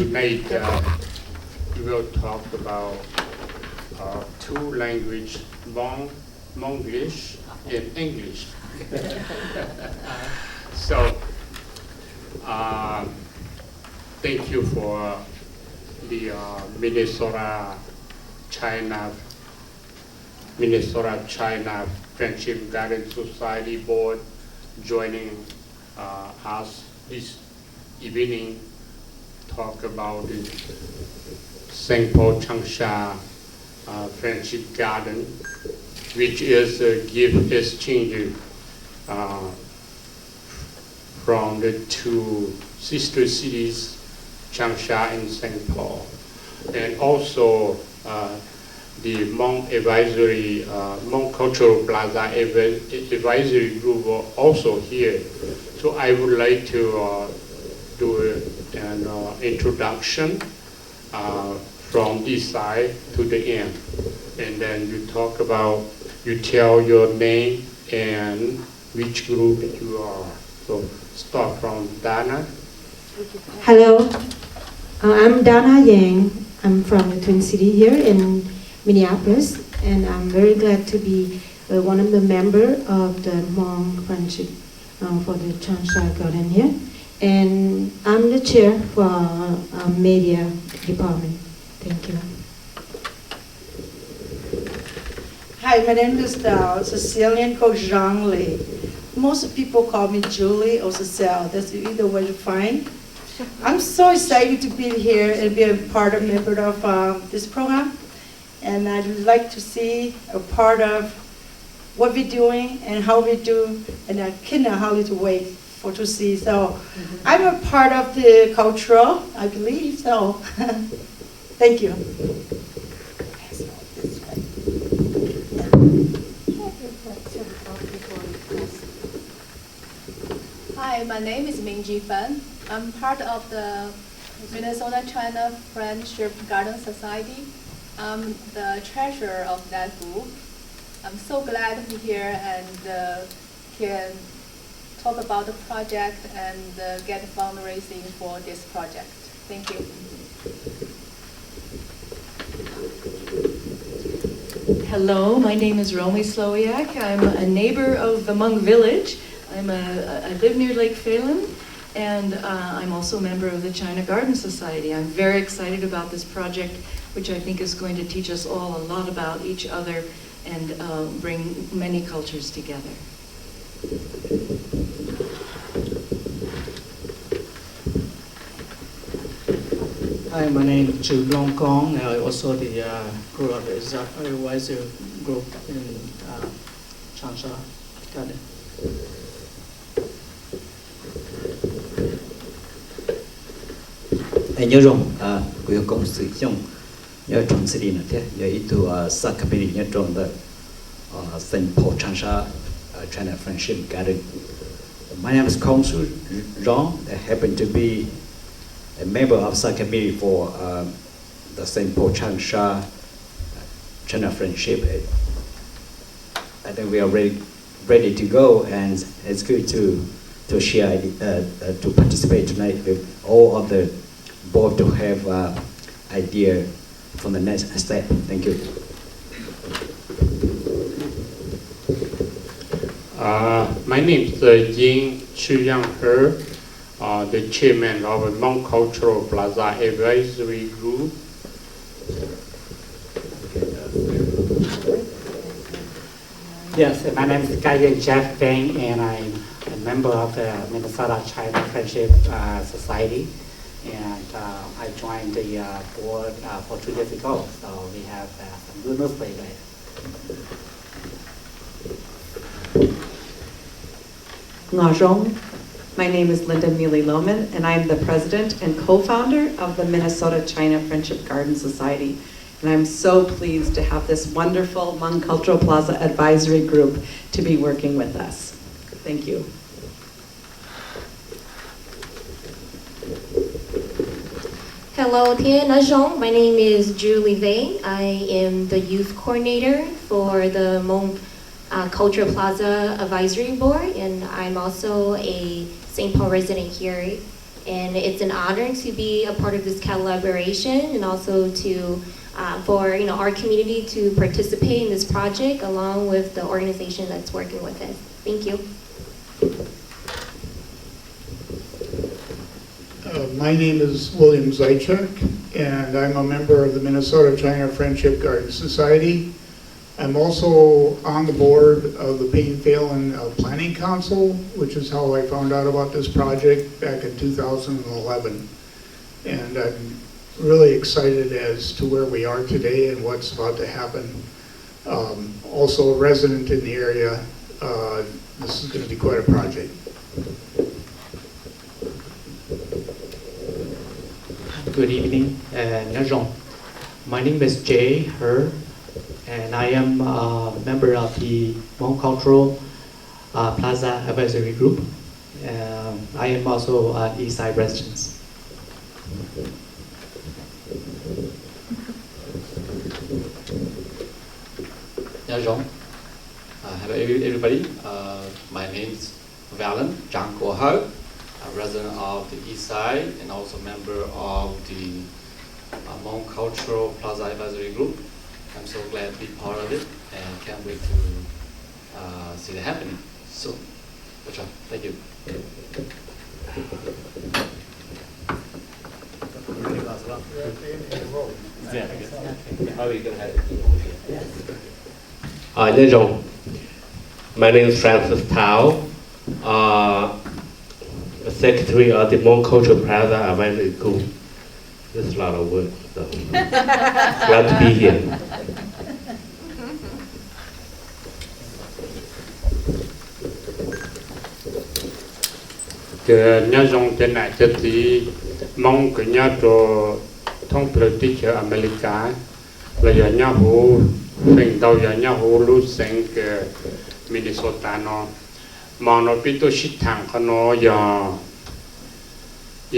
tonight we will talk about two language, Monglish and English. So thank you for the Minnesota China Friendship Garden Society Board joining us this evening, talk about the St. Paul Changsha Friendship Garden, which is a gift exchange from the two sister cities, Changsha and St. Paul, and also the Hmong advisory, Hmong Cultural Plaza advisory group are also here. So I would like to do an introduction from this side to the end, and then you talk about, you tell your name and which group you are. So start from Dana. Hello, I'm Dana Yang. I'm from the Twin City here in Minneapolis, and I'm very glad to be one of the members of the Hmong Friendship for the Changsha Garden here. And I'm the chair for media department. Thank you. Hi, my name is Sicilian coach Zhang Li. Most people call me Julie or Cecile. That's either way you find. I'm so excited to be here and be a part of member of this program. And I'd like to see a part of what we're doing and how we do, and I cannot hardly to wait for to see. So I'm a part of the cultural, I believe. So thank you. Hi, my name is Mingji Fan. I'm part of the Minnesota China Friendship Garden Society. I'm the treasurer of that group. I'm so glad to be here and can talk about the project and get fundraising for this project. Thank you. Hello, my name is Romy Slowiak. I'm a neighbor of the Hmong village. I live near Lake Phelan, and I'm also a member of the China Garden Society. I'm very excited about this project, which I think is going to teach us all a lot about each other and bring many cultures together. Hi, my name is Chu Long Kong. I'm also the group advisor group in Changsha Garden. Anh nhớ rằng quý công sử dụng nhớ trong sự này thế nhớ ít tu sa committee nhớ trong the St. Paul Changsha China Friendship Garden. My name is Changsha Zhang. I happen to be a member of sa committee for the St. Paul Changsha China Friendship. I think we are ready to go, and it's good to share to participate tonight with all of the board to have idea for the next step. Thank you. My name is Ying Chuyang He, the chairman of the Hmong Cultural Plaza Advisory Group. Yes, my name is Guy Jeff Beng, and I'm a member of the Minnesota China Friendship Society. And I joined the board for 2 years ago, so we have some good news for you guys. Ngajong. My name is Linda Mealy Lohman, and I'm the president and co-founder of the Minnesota China Friendship Garden Society. And I'm so pleased to have this wonderful Hmong Cultural Plaza Advisory Group to be working with us. Thank you. Hello, Thien Ajong. My name is Julie Vane. I am the youth coordinator for the Hmong Culture Plaza Advisory Board, and I'm also a St. Paul resident here And it's an honor to be a part of this collaboration and also to for our community to participate in this project along with the organization that's working with it. Thank you. My name is William Zaitchuk, and I'm a member of the Minnesota-China Friendship Garden Society. I'm also on the board of the Payne-Phelan Planning Council, which is how I found out about this project back in 2011. And I'm really excited as to where we are today and what's about to happen. Also a resident in the area, this is going to be quite a project. Good evening, my name is Jay Her, and I am a member of the Hmong Cultural Plaza Advisory Group. I am also an East Side resident. Hello everybody, my name is Valen Zhang Guohao, a resident of the East Side and also member of the Hmong Cultural Plaza Advisory Group. I'm so glad to be part of it and can't wait to see it happening soon. Thank you. My name is Francis Tao, Secretary of the Hmong Cultural Plaza Advisory Group. This is a lot of work, so glad to be here. Cái nhà dòng trên này chất thì mong cái nhà trò thông politic ở America là giờ nhà hồ thành đầu giờ nhà hồ lưu sinh cái Minnesota nó mà nó bị tôi xịt thẳng cái nó giờ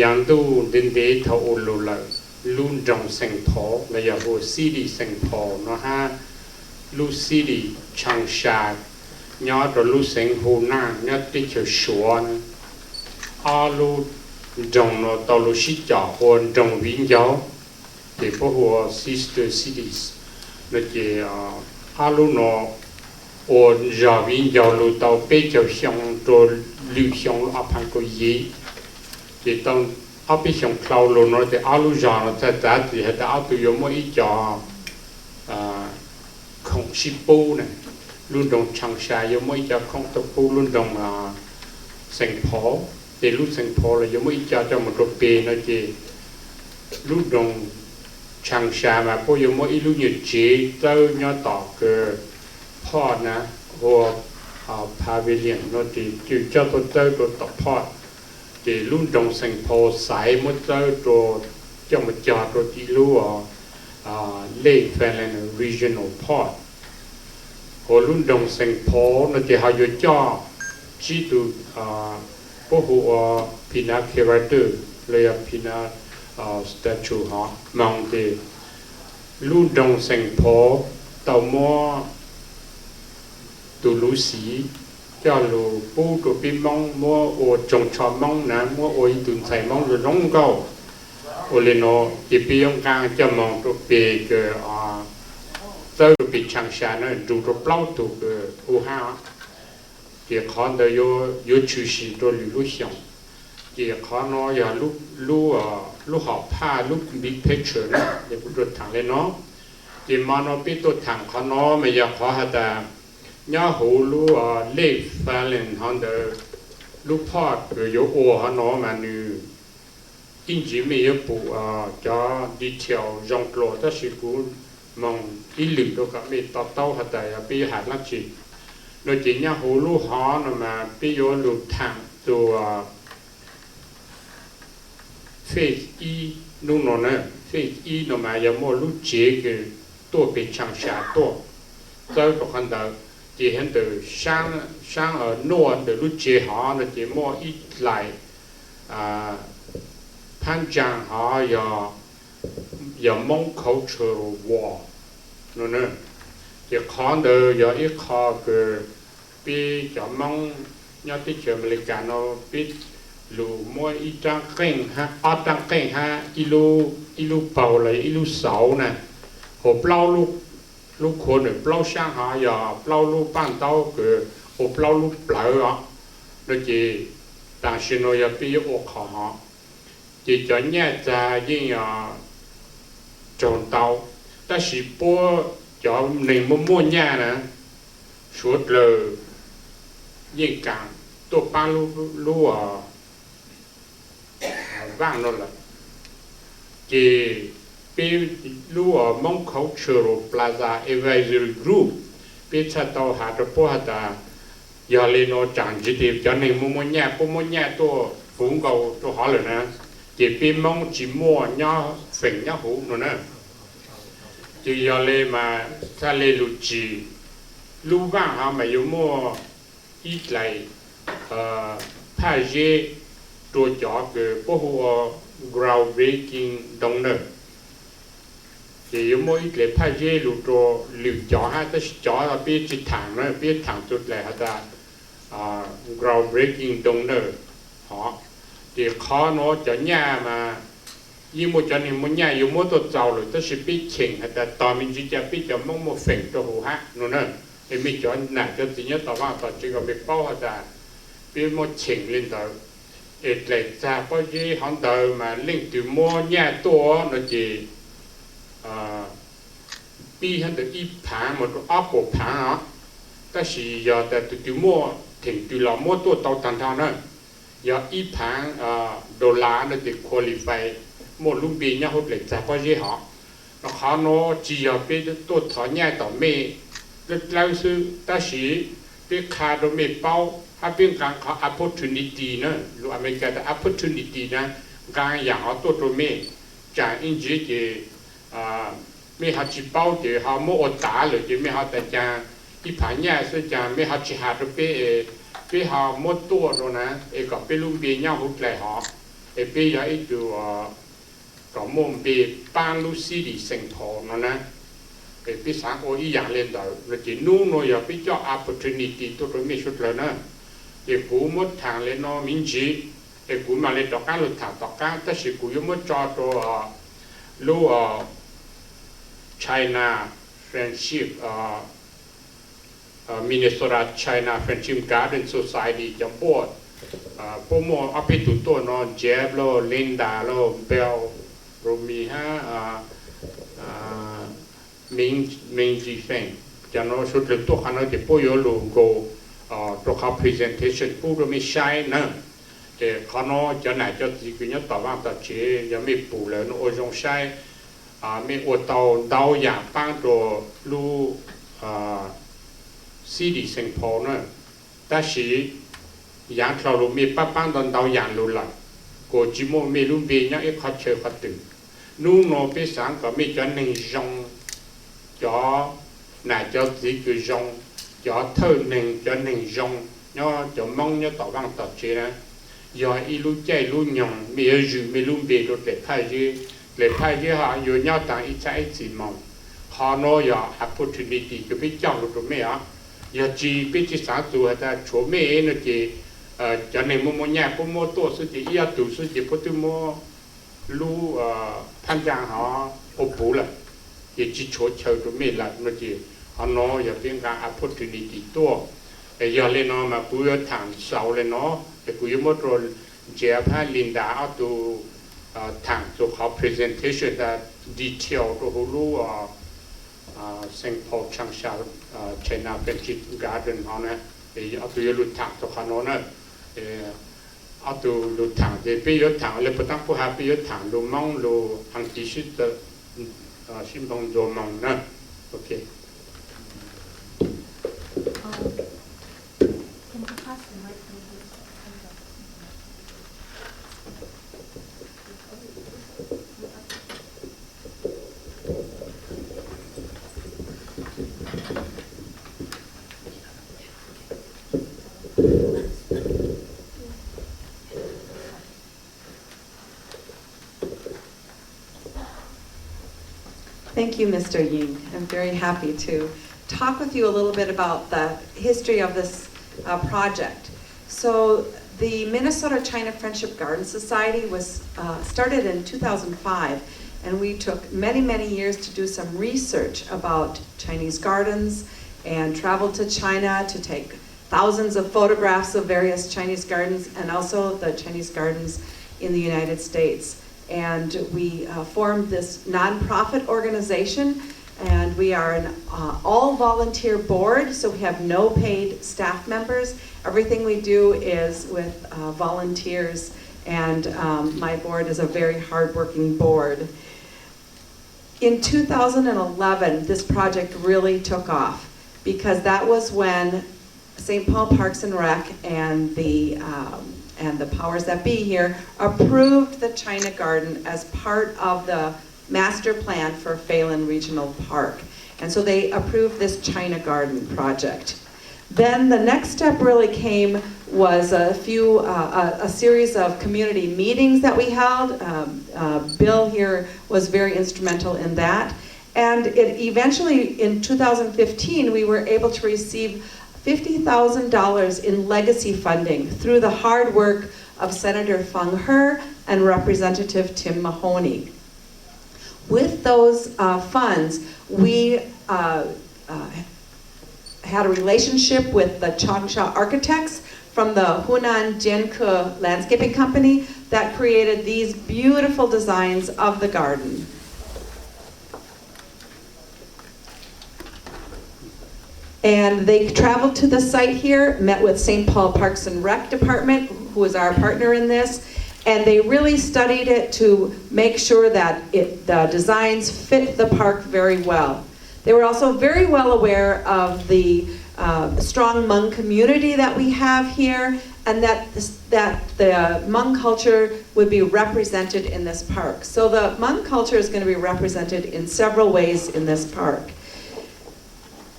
yang tu đến để thâu lưu là luôn trong sinh thọ là giờ hồ city sinh thọ nó ha lưu city Changsha nhà trò lưu sinh hồ na nhà tích cho sủa alu trong nó tàu lu xí chảo hồn trong vĩnh giáo để phối hợp sister cities nó chỉ alu nó ổn giờ vĩnh giáo lu tàu bê châu xong rồi lưu xong áp hàng có gì thì tàu áp bê xong cloud lu nó thì alu giờ nó sẽ trả thì hết đã áp dụng mỗi ít cho không ship bu này luôn trong Changsha dùng mỗi cho không tập bu luôn trong Saint Paul thì lúc Saint Paul là giống như cho một đôi bè nó chỉ lúc đồng Changsha mà có giống như lúc như chế tới nhỏ tỏ cái pot nè hoặc pavilion nó chỉ cho tôi tới tôi tập pot thì lúc đồng Saint Paul sai một tới tôi cho một giờ tôi chỉ lúc Lake Valley Regional Pot hoặc lúc đồng Saint Paul nó chỉ họ cho chỉ từ bố hộ pina character lấy pina statue họ mong thì luôn trong thành phố tàu mua từ lũ xí cho lũ bố từ pin mong mua ô trồng trọt mong nè mua ôi tuần thầy mong rồi nóng câu ô lên nó thì bây giờ càng cho mong từ bề cái tới từ bề Changsha nó đủ từ bao từ cái ô ha thì khó để yo chú sĩ cho lưu xong thì khó nó giờ lúc học pha lúc big picture đó để bút được thẳng lên nó thì mà nó biết tôi thẳng khó nó mà giờ khó hạt à nhớ hồ lúc late fallen hắn để lúc part rồi yo ô nó mà như in chỉ mấy bộ cho detail trong lộ ta sẽ cũng mong ý lực đó cả mấy tao hạt à bây hạt lắc chỉ nó chỉ nhá hồ lúa họ nó mà bây giờ lúa thẳng từ phase E nó nè phase E nó mà giờ mua lúa chế cái tua bị Changsha tua tới có khán giả chỉ hiện từ sáng ở nord từ lúa chế họ nó chỉ mua ít lại Pan Giang họ giờ Hmong cultural war nó nè chỉ khó được giờ ít khó cái bị cho mong nhớ tới chuyện America nó biết lu mua ít trang kênh ha ở trang kênh ha ilu bầu lại ilu sáu nè hộp lau lu khuôn rồi lau sang hà giờ lau lu ban tàu cái hộp lau lu blau đó nó chỉ đang xin nó giờ bây giờ ở họ chỉ cho nhẹ ra những trồng tàu ta chỉ bố cho mình mua nhà nè suốt lời những càng tôi ban lu vang nó là chỉ bây lu ở Hmong Cultural Plaza Advisory Group bây giờ tàu hạt rồi bố hạt giờ lên nó chẳng chỉ để cho nên mua nhà tôi cũng cầu tôi hỏi rồi nè chỉ bây mong chỉ mua nhau phèn nhau hũ nữa nè chỉ giờ lên mà ta lên lụt chỉ lũ vàng họ mà yêu mua ít lại phá dê tôi cho cái bộ hồ groundbreaking đồng nữa chỉ yêu mua ít lại phá dê lụt rồi lụt cho ha ta cho là biết chỉ thẳng nữa biết thẳng chút lại ta groundbreaking đồng nữa họ thì khó nó cho nhà mà yêu một cho nên một nhà yêu một tổ giàu rồi ta sẽ biết chỉnh hay ta tao mình chỉ cho biết cho mong một phần cho hồ hát nữa thì mình cho nãy cho chỉ nhớ tao vào tao chỉ có biết bao hay ta biết một chỉnh lên tao để lại ra bao nhiêu hàng tao mà lên từ mua nhà to nó chỉ bi hắn được ít tháng một áp bộ tháng đó ta chỉ giờ ta từ mua thỉnh từ lò mua to tao thành thao nữa giờ ít tháng đô la nó để qualify một lúc bị nhau hốt lại ra bao nhiêu họ nó khó nó chỉ giờ biết tôi thọ nhà tao mê rất lâu xưa ta chỉ biết khá đồ mê bao hay biết càng có opportunity nữa lúc America đã opportunity nữa càngอย่างhọ tôi đồ mê chẳng in gì thì mê họ chỉ bao thì họ mua đá rồi thì mê họ tại chẳng ít tháng nhà sẽ chẳng mê họ chỉ hạt đồ biết họ mua tua rồi nè có biết lúc bị nhau hút lại họ bây giờ ít điều có môn bị ban lu xí đi sinh thọ nó nè biết sáng ô ý dạng lên đó là chỉ nu nó giờ biết cho opportunity tôi rồi mới xuất lên nè thì cú mất thằng lên nó minh chỉ thì cú mà lên đọc cái luật thằng đọc cái tất nhiên cú mất cho lu China Friendship Minnesota China Friendship Garden Society trong board bộ môn ở bên tụi tôi nó Jeff lo Linda lo Bell rồi mi ha mình gì phèn cho nó số lượng tôi khán thì bố yếu luôn go tôi học presentation bố rồi mi sai nữa thì khán nó cho này cho gì cứ nhớ tao vang tao chế giờ mi bù lại nó ở trong sai mi ở tàu đào dạng bang đồ lu xí đi sinh phò nữa ta chỉ dạng thầu lu mi bắt bang đòn đào dạng lu lại cô chỉ mua mi lu về nhá ít khó chơi khó tử nu nó biết sáng có mi cho nên rong cho này cho gì cứ rong cho thơ nên cho nên rong nhớ cho mong nhớ tao vang tao chế nè giờ ilu chạy lu nhong mi ở rừng mi lu về rồi để thay chứ họอยู่nhau tặng ít trái gì mong họ nói giờ opportunity cứ biết chọn được mấy á giờ chỉ biết chỉ sáng tuổi ta chỗ mấy nó chỉ cho nên mua nhà mua tổ sư chỉ ia tổ sư chỉ có mua lu tham gia họ ốp bù là chỉ chỗ chơi được mấy là nó chỉ họ nói giờ bên cái opportunity to giờ lên nó mà cứ thằng sau lên nó thì cứ mua rồi Jeff hay Linda ở tu thằng cho họ presentation là detail cho họ lu Saint Paul Changsha China Friendship Garden họ nè thì ở tu lu thằng cho họ nó nè ở tu lu thằng thì bây giờ thằng là bắt đầu phụ hợp bây giờ thằng lu mong lu hàng tí sự xin bằng đồ mong nè ok. Thank you, Mr. Ying. I'm very happy to talk with you a little bit about the history of this project. So The Minnesota China Friendship Garden Society was started in 2005, and we took many, many years to do some research about Chinese gardens and traveled to China to take thousands of photographs of various Chinese gardens and also the Chinese gardens in the United States. And we formed this nonprofit organization, and we are an all-volunteer board, so we have no paid staff members. Everything we do is with volunteers, and my board is a very hardworking board. In 2011, this project really took off because that was when St. Paul Parks and Rec and the powers that be here approved the China Garden as part of the master plan for Phelan Regional Park. And so they approved this China Garden project. Then the next step really came was a series of community meetings that we held. Bill here was very instrumental in that. And it eventually, in 2015, we were able to receive $50,000 in legacy funding through the hard work of Senator Feng He and Representative Tim Mahoney. With those funds, we had a relationship with the Changsha architects from the Hunan Jianke Landscaping Company that created these beautiful designs of the garden. And they traveled to the site here, met with St. Paul Parks and Rec Department, who is our partner in this, and they really studied it to make sure that the designs fit the park very well. They were also very well aware of the strong Hmong community that we have here, and that the Hmong culture would be represented in this park. So the Hmong culture is going to be represented in several ways in this park.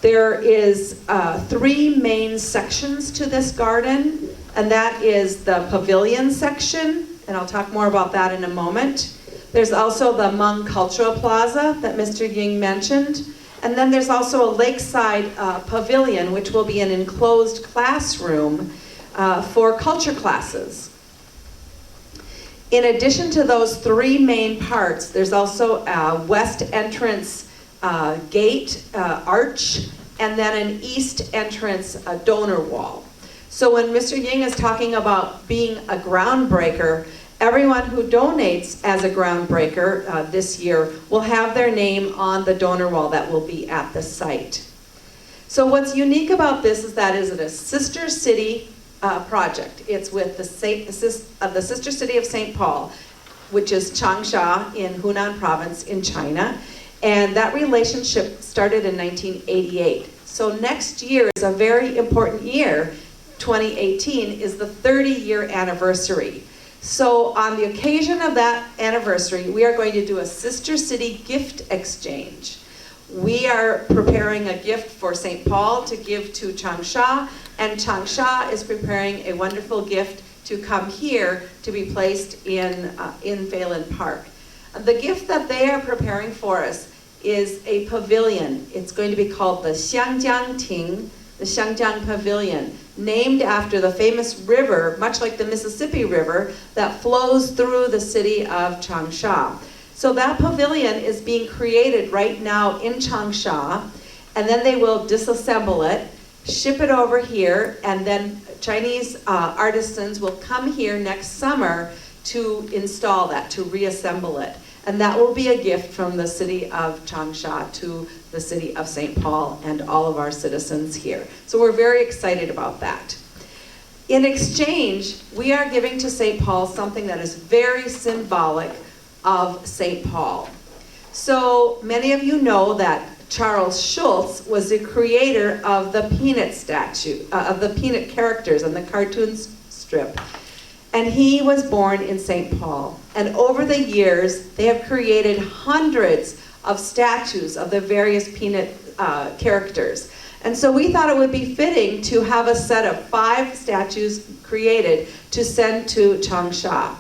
There is 3 main sections to this garden, and that is the pavilion section, and I'll talk more about that in a moment. There's also the Hmong Cultural Plaza that Mr. Ying mentioned, and then there's also a lakeside pavilion, which will be an enclosed classroom for culture classes. In addition to those 3 main parts, there's also a west entrance gate, arch, and then an east entrance donor wall. So when Mr. Ying is talking about being a groundbreaker, everyone who donates as a groundbreaker this year will have their name on the donor wall that will be at the site. So what's unique about this is that it is a sister city project. It's with the sister city of St. Paul, which is Changsha in Hunan province in China. And that relationship started in 1988. So next year is a very important year. 2018 is the 30-year anniversary. So on the occasion of that anniversary, we are going to do a sister city gift exchange. We are preparing a gift for St. Paul to give to Changsha, and Changsha is preparing a wonderful gift to come here to be placed in Phelan Park. The gift that they are preparing for us is a pavilion. It's going to be called the Xiangjiang Ting, the Xiangjiang Pavilion, named after the famous river, much like the Mississippi River, that flows through the city of Changsha. So that pavilion is being created right now in Changsha, and then they will disassemble it, ship it over here, and then Chinese artisans will come here next summer to install that, to reassemble it. And that will be a gift from the city of Changsha to the city of St. Paul and all of our citizens here. So we're very excited about that. In exchange, we are giving to St. Paul something that is very symbolic of St. Paul. So many of you know that Charles Schulz was the creator of the Peanut statue, of the Peanut characters and the cartoon strip. And he was born in St. Paul. And over the years, they have created hundreds of statues of the various Peanut characters. And so we thought it would be fitting to have a set of 5 statues created to send to Changsha.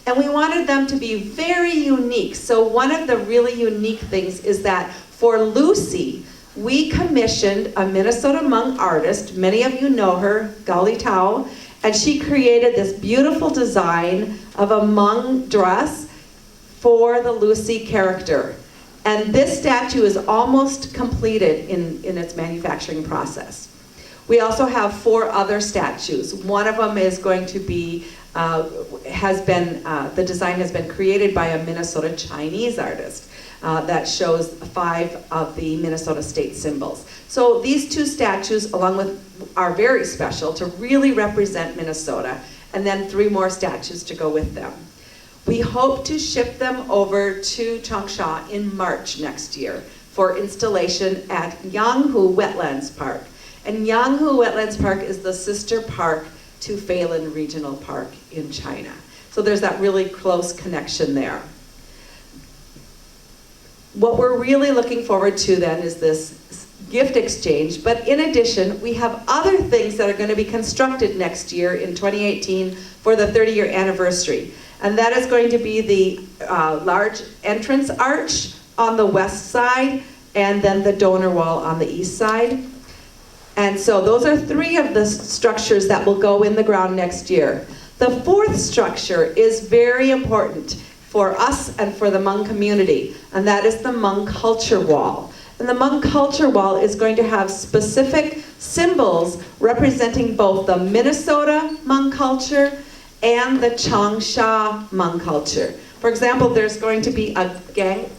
And we wanted them to be very unique. So one of the really unique things is that for Lucy, we commissioned a Minnesota Hmong artist. Many of you know her, Gali Tao. And she created this beautiful design of a Hmong dress for the Lucy character. And this statue is almost completed in its manufacturing process. We also have 4 other statues. One of them is going to be, the design has been created by a Minnesota Chinese artist that shows 5 of the Minnesota state symbols. So these 2 statues, along with, are very special to really represent Minnesota, and then 3 more statues to go with them. We hope to ship them over to Changsha in March next year for installation at Yanghu Wetlands Park. And Yanghu Wetlands Park is the sister park to Phelan Regional Park in China. So there's that really close connection there. What we're really looking forward to then is this gift exchange, but in addition, we have other things that are going to be constructed next year in 2018 for the 30-year anniversary. And that is going to be the large entrance arch on the west side, and then the donor wall on the east side. And so those are 3 of the structures that will go in the ground next year. The 4th structure is very important for us and for the Hmong community, and that is the Hmong culture wall. And the Hmong culture wall is going to have specific symbols representing both the Minnesota Hmong culture and the Changsha Hmong culture. For example, there's going to be a gang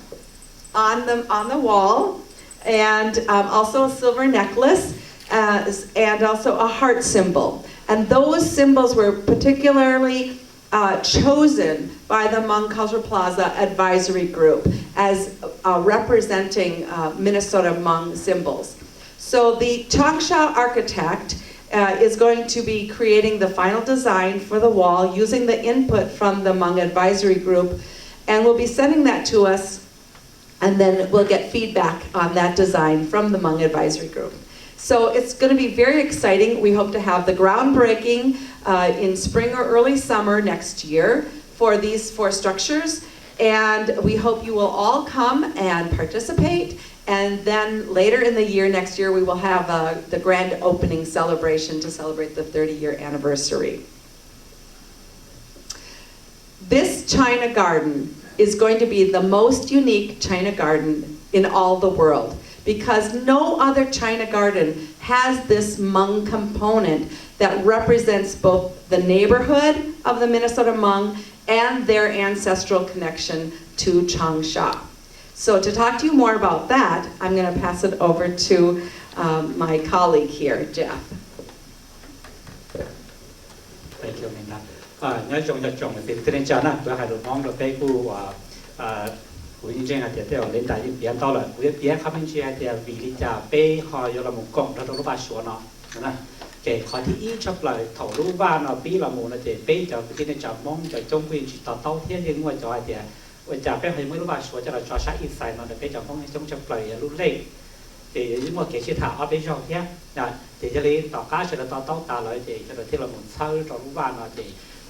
on the wall, and also a silver necklace, and also a heart symbol. And those symbols were particularly chosen by the Hmong Cultural Plaza Advisory Group as representing Minnesota Hmong symbols. So the Changsha architect is going to be creating the final design for the wall using the input from the Hmong Advisory Group, and will be sending that to us, and then we'll get feedback on that design from the Hmong Advisory Group. So it's going to be very exciting. We hope to have the groundbreaking in spring or early summer next year for these 4 structures, and we hope you will all come and participate. And then later in the year, next year, we will have the grand opening celebration to celebrate the 30-year anniversary. This China garden is going to be the most unique China garden in all the world, because no other China garden has this Hmong component that represents both the neighborhood of the Minnesota Hmong and their ancestral connection to Changsha. So to talk to you more about that, I'm going to pass it over to my colleague here, Jeff. Thank you, Minna. Nhớ trong thì tên cha na, tôi hay được mong được cái của như trên là thì lên tại những biển to là với biển khắp bên trên thì vì lý cha bé họ là một cộng đó nó ba số nó, nè, cái họ thì ít chấp lại thầu lúa ba nó bí là một là thì bé cho cái tên cha mong cho trong quyền chỉ tao thiên nhưng ngoài cho thì ngoài cha bé hay mới lúa ba số cho là cho sát ít sai nó để bé cho mong trong chấp lại lúa lên thì những một cái chi thảo ở bên trong thế, thì cho nên tao cá sẽ là tao ta lại thì cho là thế là một sau cho lúa ba nó thì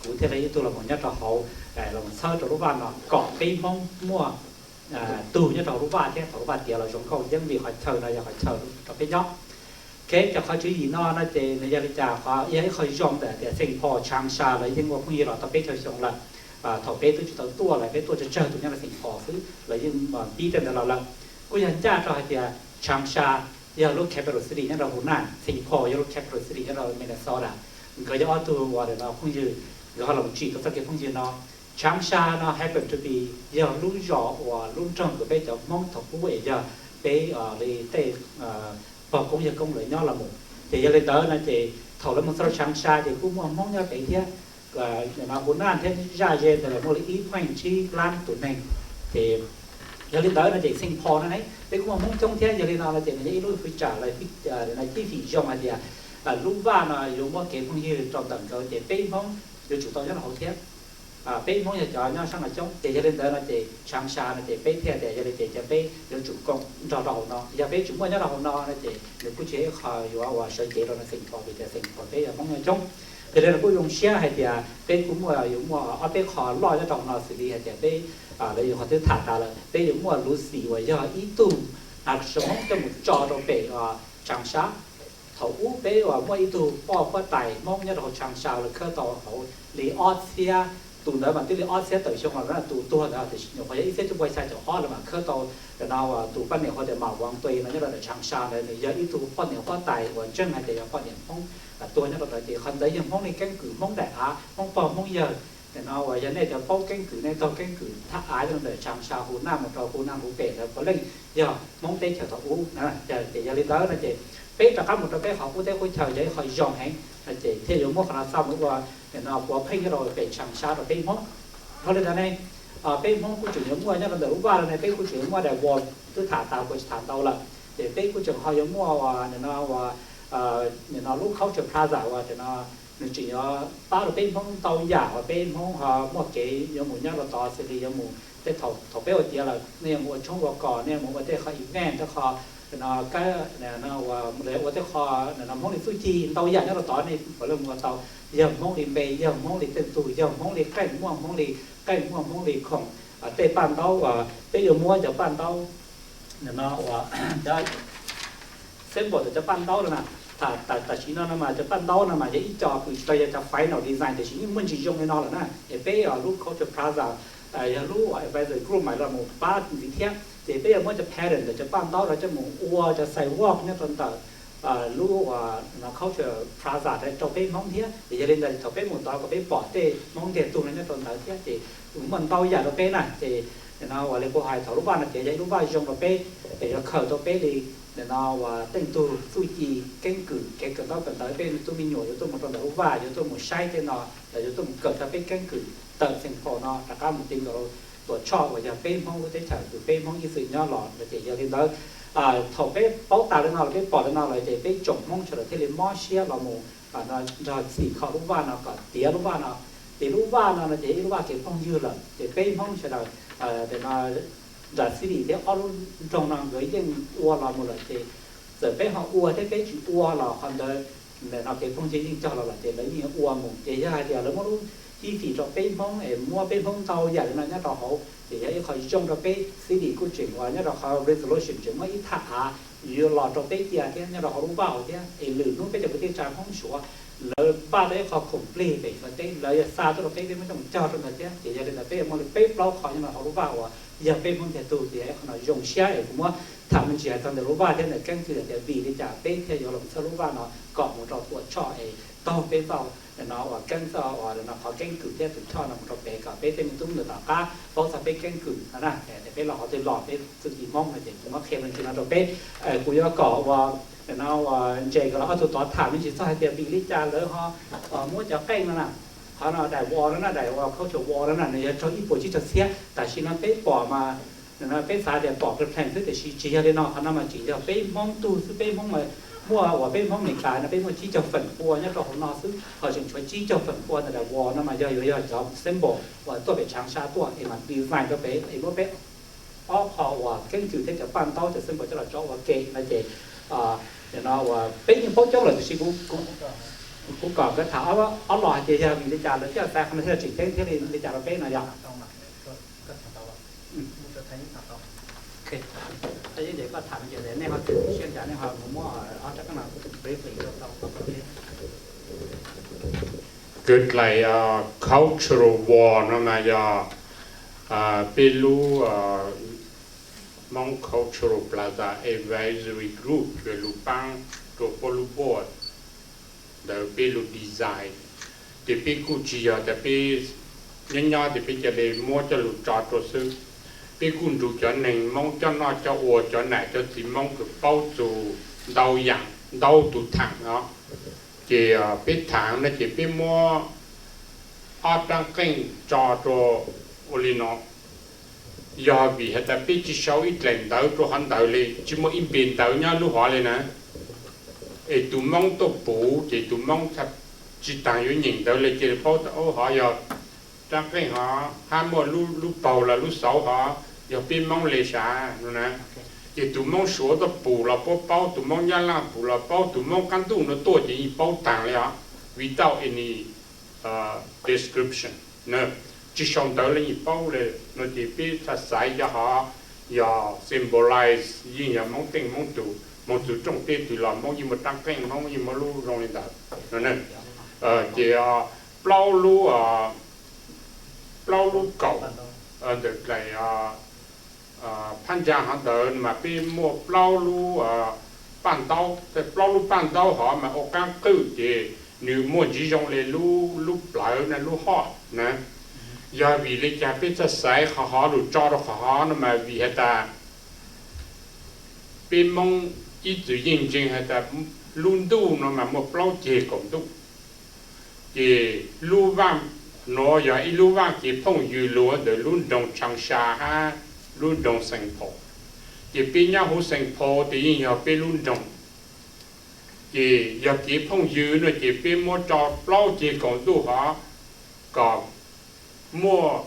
cụ thể là như tôi là một nhất là hậu là một sau cho lúa ba nó cọ cái mong mua từ như tàu lúa ba thế tàu lúa ba tiền là chúng không dân vì họ chờ là họ chờ cho cái nhóc cái cho họ chữ gì nó thì người dân trả họ ấy họ dùng để sinh phò Changsha lấy những một cái là tao biết cho dùng là thầu biết tôi chỉ tao tua lại biết tôi chỉ chờ tụi nhau là sinh phò thứ lấy những mà biết tên là cô dân trả cho thì Changsha giờ lúc capital city như là Hồ Nam sinh phò giờ lúc capital city như là Minnesota cái giờ tôi vào để nó không như họ làm chỉ có cái không như nó Changsha nó happen to be giờ lúc rõ và lúc trong của bây giờ mong thọc của bây giờ bây lấy tê vào công việc công lợi nhau là một thì giờ lên tới là thì thầu lên một số Changsha thì cũng mong nhau cái thế và nó muốn ăn thế ra về là một ý hoành chi lan tụi này thì giờ lên tới là thì sinh phò nó đấy đấy cũng mong trong thế giờ lên nào là thì cái lúc phải trả lại là chi phí dùng là gì lúc ba là dùng một cái công việc trong tầng cơ thì bây mong được chủ tôi rất là hậu thiết bé muốn cho nhau sang là chống để cho nên đó là để Changsha là để bé theo để cho nên để cho bé được chủ công trò đầu nó giờ bé chúng mới nhớ đầu nó là để được cái chế khỏi và sợi chế đó là sinh phò vì để sinh phò bé là mong nhau chống cho nên là cũng dùng xe hay thì bé cũng dùng ở bé khỏi lo cho đầu nó xử lý hay thì bé để họ thứ thả ra là bé dùng mua lúa xì và giờ ý tu sống cho một trò đồ bé Changsha thầu ú bé và mỗi tu bỏ qua tài mong nhớ đầu chàng sao là khơi tàu hậu lý Austria tụ nữa mà tí lý Austria tới xong là tụ tua nữa thì nhiều phải ít chút quay sai chỗ họ là mà khơi tàu để nào tụ ban này họ để mạo vàng tùy nó nhớ là chàng sao này thì giờ ít tụ quan niệm qua tài và chân hay để quan niệm không là tôi nhớ là thì không đấy nhưng mong này canh cử mong đại á mong bò mong giờ để nào và giờ này thì bao canh cử này to canh cử thác ái rồi để chàng sao hồ nam một trò hồ nam hồ bể là có lên giờ mong tây chợ thọ ú nè giờ thì giờ đi tới là chị bé cho các một bé học có thể khối thời giấy khỏi dòng hẹn là chị theo dõi một khả sau nữa qua để nào có phê rồi về chẳng sao rồi bé mốt thôi lên đây bé mốt của trường mua nhá là đầu qua là này bé của trường mua đại vòn tôi thả tàu của thả tàu là để bé của trường họ giống mua và để nó lúc khâu trường pha giả và để nó chỉ bao được bé mốt tàu giả và bé mốt họ mua cái giống một nhá là to sẽ đi giống một cái thầu bé ở kia là nên một trong vào cỏ nên một cái khai event cho họ nó cái nó để ở cái kho nó món đi phơi chi tàu giả nó tỏi này phải là một tàu giờ món đi bề giờ món đi tên tuổi giờ món đi cây món đi cây món đi khổng tê pan tàu và bây giờ mua cho pan tàu nó cho xem bộ cho pan tàu rồi nè ta chỉ nó mà cho pan tàu mà ít cho cứ cho phải nào design thì chỉ mình chỉ dùng cái nó là nè để bây giờ lúc có cho plaza lúc bây giờ group mà là một ba vị thế thì bây giờ mới cho parent để cho ban đầu là cho một ua cho xây walk nhá tuần tới lúc nó không cho plaza để cho bé mong thế thì giờ lên đây cho bé một tao có bé bỏ tê mong tiền tụi nó nhá tuần tới thế thì chúng mình bao giờ nó bé này thì nó gọi là cô hai thầu lúc ban là chỉ dạy lúc ban dùng nó bé để nó khởi cho bé đi để nó tên tu phu chi canh cử cái đó tuần tới bé tôi mình nhồi cho tôi một tuần tới và cho tôi một sai tên nó để cho tôi một cởi cho bé canh cử tận thành phố nó đã có một tin rồiตัวชอบว่าจะเป็นห้องก็ได้ฉากเป็นห้องยี่สิบย่อหลอดแต่จะเรียนแล้วถอดเป็นเป้าตาเรื่องเราเป็นปอดเรื่องเราจะเป็นจงห้องเฉลิมที่เรียนมอเชียเราหมู่เราสี่ข้อรู้ว่าเราก็เตี๋ยรู้ว่าเราเตี๋ยรู้ว่าเราจะรู้ว่าเกี่ยวห้องยืดเลยจะเป็นห้องเฉลิมแต่มาดัดสิ่งที่เอาตรงนั้นเลยยังอ้วนเราหมดเลยจะเป็นห้องอ้วนได้เป็นจุดอ้วนเราคนเดียวเนี่ยเราเป็นห้องจริงๆเจ้าเราจะเลยมีอ้วนหมู่จะยังไงเดี๋ยวเราไม่รู้chi phí cho bên phong mua bên phong tàu giả là nhá đó hậu thì ấy khỏi trong đó bên CD của chuyện và nhá đó họ resolution chúng mới ít thả nhiều lọt trong bên kia thế nhá đó họ đúng vào thế lử nó bây giờ cái trang phong sủa lỡ ba đấy họ complete về và tên lỡ xa cho bên mới trong cho trong thế thì giờ là bên mua bên bao khỏi nhưng mà họ đúng vào giờ bên phong thể tụ thì ấy họ nói dùng xe để mua thả mình chỉ trong để đúng vào thế này canhคือđể vì để trả bên theo giờ lòng sao đúng vào nó cọ một trò tuổi trò ấy to bên vào nó và canh sao và nó họ canh cử theo từ cho nó một bé cả bé tên mình tung được cả bao giờ bé canh cử là để bé lọ thì lọ bé sự gì mong là để chúng nó khen mình chỉ là bé cú yo cỏ và nó chạy cái nó tụt tọt thả mình chỉ sai tiền bị lý cha lỡ họ muốn cho canh nó nè họ nó đại wall nó đại wallเขาจะ wall นั่นน่ะเนี่ยcho ít bộ chỉ cho xeแต่chỉ nó bé bỏ mà nó bé xài để bỏ cái plan thứ để chỉ để nó họ mà chỉ cho bé mong tu sự bé mong mà mua ở bên phong mình cái là bên một chi cho phần cua nhá rồi nó xứ họ chỉ cho chi cho phần cua là wall nó mà giờ cho symbol và tôi phải trang sa tôi thì mà design cho bé thì nó bé họ và cái chữ thế cho ban tao cho symbol cho là cho và kệ là chị để nó và bé những phố chỗ là chỉ cũng còn cái thảo ở lò chị giờ mình đi trả được chứ ta không thể chỉ thế đi trả được bé này đâu thế để có thẳng vậy để nên họ tự xuyên trả nên họ muốn ở chắc là briefly đâu good like cultural war nó mà giờ Pelu Hmong Cultural Plaza Advisory Group về Lupang của Polu Board the Pelu Design thì Pelu chỉ ở thì nhỏ thì bây giờ để mua cho lụt trọt rồi sư bây cũng đủ cho nên mong cho nó cho ua cho này cho chỉ mong cái bao dù đau dạng đau tụt thẳng đó chỉ biết thẳng nó chỉ biết mua ở trong kênh cho oli nó do vì hết ta biết chỉ sau ít lần tới cho hắn tới đi chỉ mua ít tiền tới nhau lúc họ lên nè tụi mong tôi bù chỉ tụi mong thật chỉ tặng những nhìn tới lên chỉ bao tao họ giờ trong cái họ hai mua lúc bầu là lúc sáu họ giờ bên mong lệ xã nữa nè thì tụi mong số đó bù là bao tụi mong nhang là bù là bao tụi mong căn tu nó tôi chỉ bao tàngเลยwithout any description nè chỉ xong tới là như baoเลยnó chỉ biết thật sai cho họ giờ symbolize như là mong tình mong tụ một số trong tết thì làm mong gì một tăng canh mong gì mà lu rong lên đó nó nè chỉ plau lu cầu được lại phan giang họ đợi mà bên mua plau lu bàn đauแต่plau lu bàn đau họ mà ở căng cự chỉ nếu mua chỉ rong lên lu lại nè lu hot nè giờ vì lấy cha biết sẽ sai họ lu cho được họ nó mà vì hết ta bên mong ít tự nhiên chừng hay ta luôn tu nó mà một lâu chè cũng tu chè lu vang nó giờ ít lu vang chè phong yu lúa để luôn đồng Changsha ha luôn đồng sinh phò chè bên nhau hữu sinh phò thì giờ bên luôn đồng chè giờ chè phong yu nó chè bên mua cho lâu chè cũng tu họ còn mua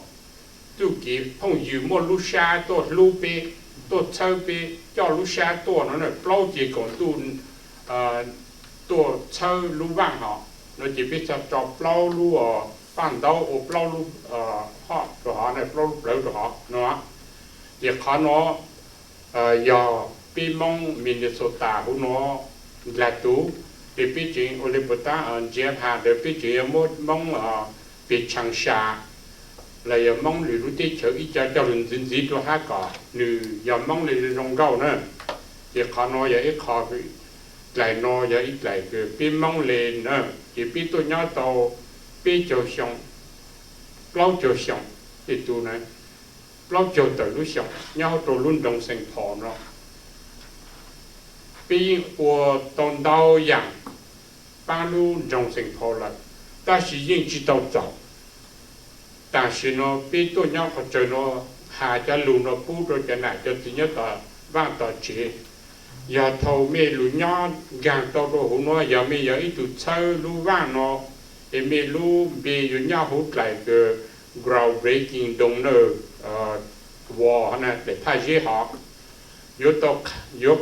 tu chè phong yu mua lu sa to lu bêตัวเช่าไปเจ้าลูกชายตัวนั้นเนี่ยเปล่าจีก่อนตัวเช่าลูกบ้านเขาเราจะไปจับจอบเปล่าลูกบ้านเราโอเปล่าลูกฮอตัวเขาเนี่ยเปล่าลูกเปล่าตัวเขาเนาะเดี๋ยวเขาเนาะอย่าไปมองมินเนโซตาหัวเนาะแหลกตู้เดี๋ยวไปจริงโอลิมปิกเจียบหาเดี๋ยวไปจริงมองไปชังชาlà giờ mong lì lúc tết chờ ít cho lần dính dính cho hát cả lì giờ mong lì rong gạo nữa thì khó nói giờ ít khó lại nói giờ ít lại cái bên mong lì nữa thì bên tôi nhớ tàu bên châu sông lâu châu sông thì tôi này lâu châu tới lúc sông nhau tôi luôn đồng sinh thọ nó bên của tồn đau yang ba lu đồng sinh thọ lại ta sử dụng chỉ tàu dầu但是呢，被多鸟或者呢，下家路呢不着在哪就只要到往到街，要头没路鸟养到了后呢，要没有一堵车路往呢，也没路别有鸟好来个 groundbreaking 动呢，哇呢来拍些好，有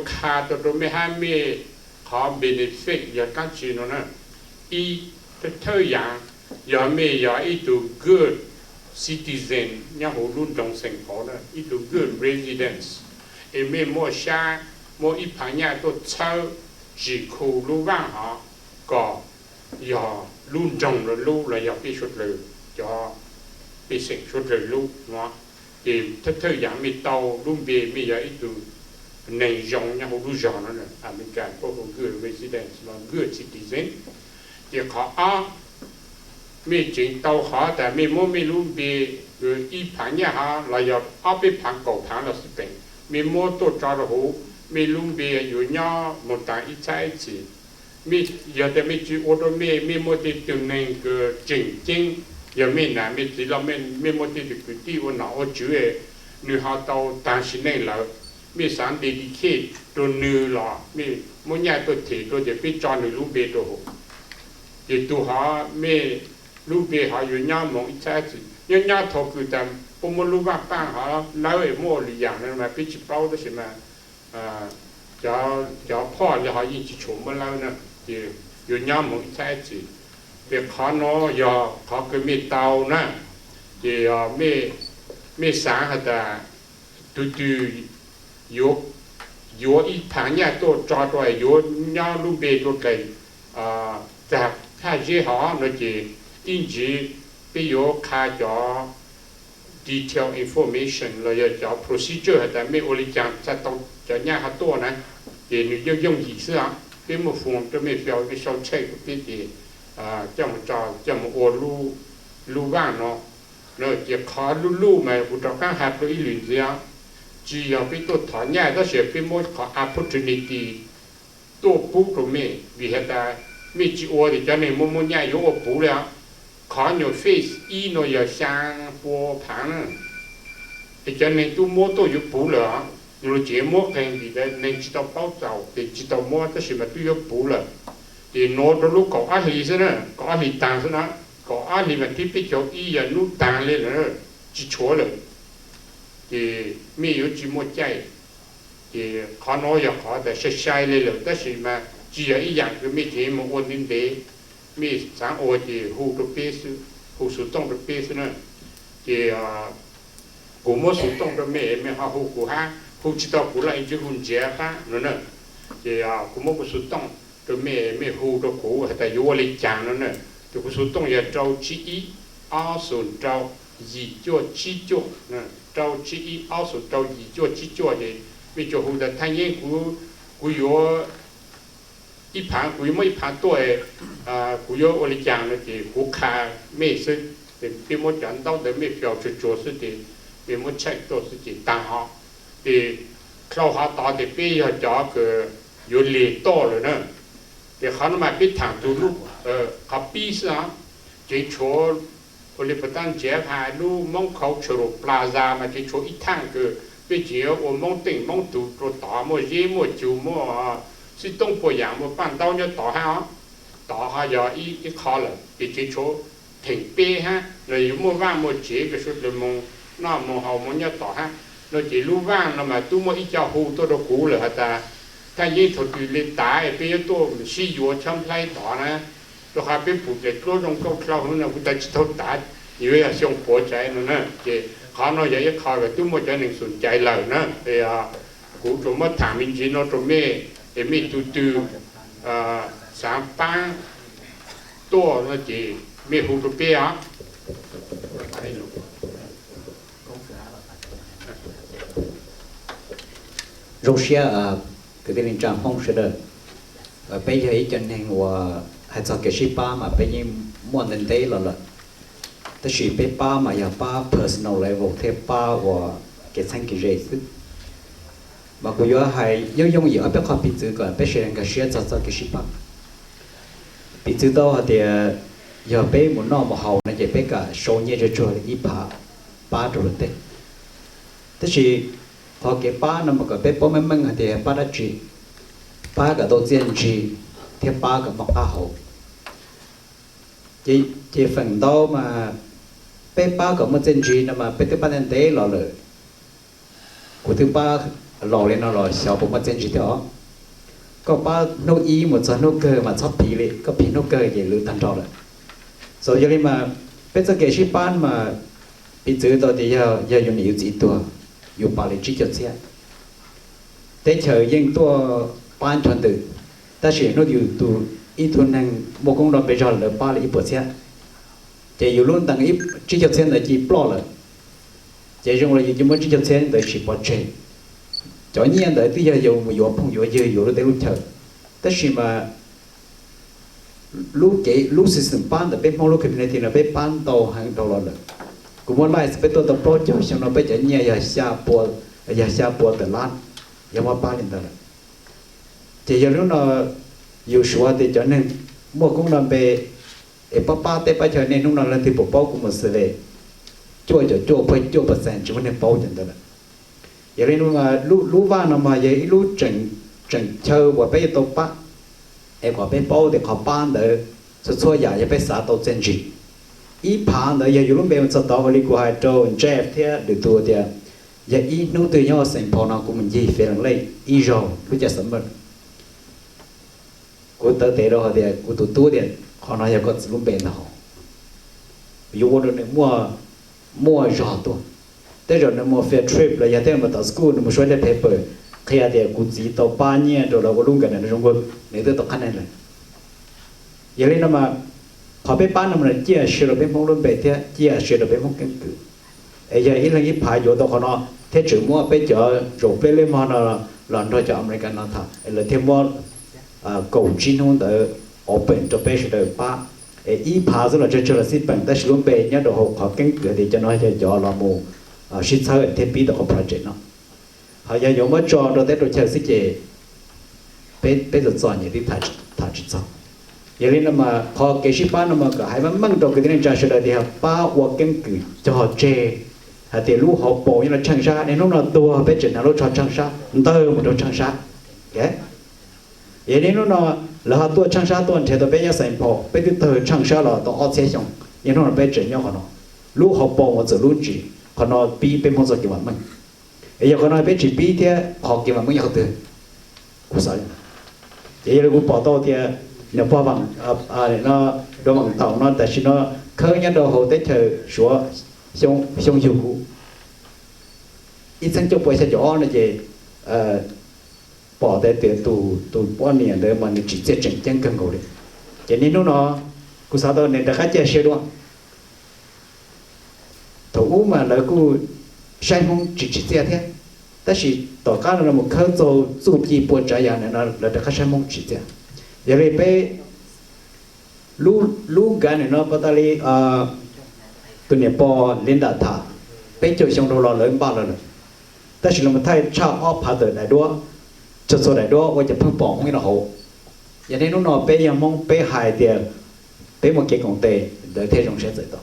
卡到都没还没好 benefit 要感觉呢，一的头样要没有一堵 good citizen nhà hồ luôn trong thành phố đó ít đủ good residence em mấy mua xa mua ít hàng nhà tôi chơi chỉ khu lưu vang họ có giờ luôn trong rồi lưu là giờ bị sụt lử cho bị sinh sụt lử lưu nó thì thời gian mi tàu luôn về mi giờ ít đủ này dòng nhà hồ lưu dòng nó là mình cả có good residence là good citizen thì họมีจริงเตาหาแต่มีโมมีรู้บีอีผังเนี่ยฮะเราอย่าเอาไปผังเก่าผังเราสิเป็นมีโมตัวจอร์หูมีลุงบีอยู่ย่อหมดต่างอีใช่จีมีอย่าแต่ไม่จีโอโตมีโมติตึงหนึ่งก็จริงอย่าไม่หนาไม่จีเราไม่โมติตึกที่วันหนาวจื้อนื้อหาเตาต่างชิ้นหนึ่งแล้วมีสารเดดิเคทตัวเนื้อหล่อมีโมยาตัวถี่ตัวเดี๋ยวไปจอร์หรือลุงบีตัวหูเดี๋ยวตัวหาไม่ลูกเบหาอยู่ย่ามองอีใช่สิย่าทอคือแต่ผมมาลูกว่าป้าหาแล้วไอ้โม่หรืออย่างนั้นมาพิจิตรเป้าได้ใช่ไหมจะพ่อจะหายิงจิชมมาแล้วนะอยู่ย่ามองอีใช่สิเป็นขาโนอย่าเขาคือมีเตานะจะไม่สางแต่ดูอยู่อีทางเนี่ยตัวจอดไว้อยู่ย่าลูกเบตัวไกลจากถ้าเจ้าหาเนาะจี因此，比如卡叫 detail information เราจะ叫 procedure แต่ไม่โอลิจังจะต้องจะยากหาตัวนะเดี๋ยวนี้用意思啊เป็นมือฟงจะไม่需要ไป烧菜ก็เป็นดีจะมาโอลูว่างเนาะเราจะขอลูมาผู้ต้องการหาตัวอีหลุนเสีย只要ไปตัวถอนยากก็เสียเป็นมือขอ opportunity ตัวปุ๊บตรงนี้วิเหตุไม่จีโอที่จะในมุมนี้อยู่อบปุ๊บแล้วขอหนูเฟซอีหนูอย่าช่างปัวผังแต่จะในตู้มัวตัวอยู่ปุ๊บเลยเราเจมัวแข่งดีเลยในจิตเป้าเจ้าแต่จิตมัวแต่สิมาตู้อยู่ปุ๊บเลยแต่โน้ตลูกก็อาลีซะนะก็อาลีต่างซะนะก็อาลีมันที่ไปเจาะอีอย่าลูกต่างเลยนะจิตชัวเลยแต่ไม่อยู่จิมัวใจแต่ขอน้อยอย่าขอแต่ใช้เลยเลยแต่สิมา只有一样ก็ไม่เห็นมันวันนี้เดมีสามโอจีหูตัวเปสหูสุดต้องตัวเปสนะจีกูมั่วสุดต้องตัวไม่หาหูกูฮะหูจิตตัวกูละอิจฉาหุ่นเจ้าค่ะนั่นน่ะ thì cũng một số tông rồi mẹ hù đồ cũ hay là vô lịch chàng nó nè thì một số tông giờ trâu chỉ ý áo sườn trâu gì cho chỉ cho nè trâu chỉ ý áo sườn trâu gì cho chỉ cho thì bây giờ hù đã thay nhiên của vô ít phản của mấy phản tuổi của vô lịch chàng nó thì của khá mẹ sinh thì bị một trận đau để mẹ phiêu cho chỗ sự thì bị một chạy chỗ sự thì tăng họ thì sau họ tạo thì bây giờ cho cái有理到了呢，แต่เขามาพิถังตัวลูกเขาปีศาจจะโชว์บริษัทเจ้าพาลูกมองเขาชรุปลาซามาจะโชว์อีกทางคือไปเจียวว่ามองติ่งมองตูตัวต่อมั่วเย่มั่วจูมั่วสิต้องปวดอย่างมั่วปั้นเต้าเนี่ยต่อฮะต่อฮะอย่าอีคอเลยไปจะโชว์ถึงเป๊ะฮะเลยอยู่มั่วว่างมั่วเจี๋ก็สุดเลยมองหน้ามองเขามองเนี่ยต่อฮะเราจะรู้ว่างเรามาตู้มั่วอีเจ้าหูตัวเรากูเลยฮะตาถ้ายิ่งถอดอยู่เลยตายไปตัวชี้อยู่ช้ำไล่ต่อนะตัวข้าไปปลูกเด็กกลัวลงก็คลองนั่นนะกูแต่จะถอดตายอยู่อย่างช่วงปวดใจนั่นนะเจ้าเขาเนาะอย่างนี้เขาแบบตุ้มมั่วใจหนึ่งสนใจเลยนะเอ้กูตัวมั่วถามจริงๆเนาะตัวแม่ไม่ตู้สามปังตัวนั่นเจ้าไม่หูตัวเปี้ยRussia cái tên trang phong sẽ được bây giờ ý cho nên là hay cho cái ship mà bây giờ muốn đến đây là ta chỉ biết ba mà giờ ba personal level thế ba và cái thành cái gì chứ mà cô nhớ hay dùng gì ở bên khác bị chữ còn bên xem cái share cho cái ship bị chữ đó thì giờ bên muốn nó mà hậu này giờ bên cả số nhẹ cho ý ba rồi đấy ta chỉ họ cái ba nó mà cái bé bố mẹ thì ba đã chỉ ba cái đầu tiên chỉ thì ba cái bậc hậu chỉ phần đó mà bé ba cái một chân chỉ nó mà bé thứ ba nên thế là rồi của thứ ba lò lên nó rồi sau một chân chỉ đó có ba nô y một số nô cơ mà sắp bị lên có bị nô cơ gì lừa thành trò rồi rồi cho nên mà bé cho cái ship ban mà bị chữ đó thì giờ dùng nhiều chỉ tua dùng bảo lý chỉ cho xe thế chờ những tua ban chuẩn tử ta sẽ nó dùng từ ít thuần năng một công đoạn bây giờ là bảo lý bớt xe chỉ dùng luôn tăng ít chỉ cho xe là chỉ bỏ rồi chỉ dùng là dùng một chỉ cho xe để chỉ bỏ chơi cho nhiên để bây giờ dùng một dụng phong dụng dư dụng để lúc chờ ta sẽ mà lúc cái lúc system ban để bên phong lúc community là bên ban đầu hàng đầu rồi cũng muốn lại sẽ tôi tập project xong nó bây giờ nhẹ giờ xa bộ từ lan giờ mà ba lên đó thì giờ lúc nào yêu số thì cho nên mua cũng làm về ba tết ba cho nên lúc nào lên thì bộ bao cũng một sự về chua phải chua percent chỉ muốn nên bao trên đó giờ nên mà lúc vào nó mà giờ lúc chỉnh chơi và bây giờ tôi ba em có bên bao thì có ban để số giờ giờ bây giờ tôi chân chỉ ý phản nữa giờ lúc bây giờ tao đi qua hai trâu chef thế được tua thì giờ ý nấu từ nhau thành phò nào cũng mình gì phải làm lấy ý rồi lúc giờ sớm hơn của tớ thế đó thì của tụi tôi thì họ nói giờ có lúc bây giờ họ dù nó mua rõ tôi thế rồi nó mua fair trip là giờ thế mà tao school nó mua số để paper khi thì cũng chỉ tao ba nhé rồi là có luôn cái này nó trong quân để tôi tao khăn này này giờ nên mà họ biết bán nó chia sẻ được bên phong luôn về thế chia sẻ được bên phong kinh cử ấy giờ ít là ít phải vô đâu họ nó thế chữ mua bây giờ rồi bên lên mà nó làm cho cho America nó thật là thêm mua cầu chín hôn tới open cho bây giờ ba ấy ít phải rồi là cho là ship bằng tới luôn về nhớ đồ họ kinh cử thì cho nó cho là một ship sơ thêm bí được project nó họ giờ dùng mất cho rồi tới rồi chờ ship gì bây giờ chọn những cái thà chỉ chọn giờ nên mà họ cái ship bán mà cả hai mang đồ cái này trả sự đời thì họ ba hoặc kinh cử cho họ chê thì lúc họ bỏ như là Changsha nên lúc nào tua biết chuyện nào lúc cho Changsha tơ một đồ Changsha vậy vậy nên lúc nào là họ tua Changsha tua thì tôi biết như sản phẩm biết cái tơ Changsha là tôi họ sẽ xong nhưng lúc nào biết chuyện nhau họ nó lúc họ bỏ một giờ lúc chỉ họ nói bi bên phong kiểu mình bây giờ họ nói biết chỉ bi thế họ kiểu mình nhau từ cũng sao vậy là cũng bỏ to thì nếu qua bằng nó đồ bằng tàu nó tại vì nó khơi nhá đồ hồ tết chờ số xong nhiều cũ ít sang chụp quay xe gió nó gì bỏ để tiền tụ bao nhiêu để mà chỉ chết chừng chân cần cầu đi cho nên nó cú sao đó nên đã khai chia sẻ luôn thủ mà là cú sai không chỉ chia thế但是大家那么可做组织不这样的那这个什么事情，因为被路干的那不达里ตัวเนี่ยพอเล่นดาถาไปเจอช่องเราเลยบ้าเลยแต่สิ่งมันไทยชาอ้อผ่าเดินได้ด้วยจะสดได้ด้วยว่าจะเพิ่งปองไม่เราหูอย่างนี้นู้นไปยังมองไปหายเดียวไปมองเกี่ยงของเตะเดินเที่ยวรงเสร็จต่อ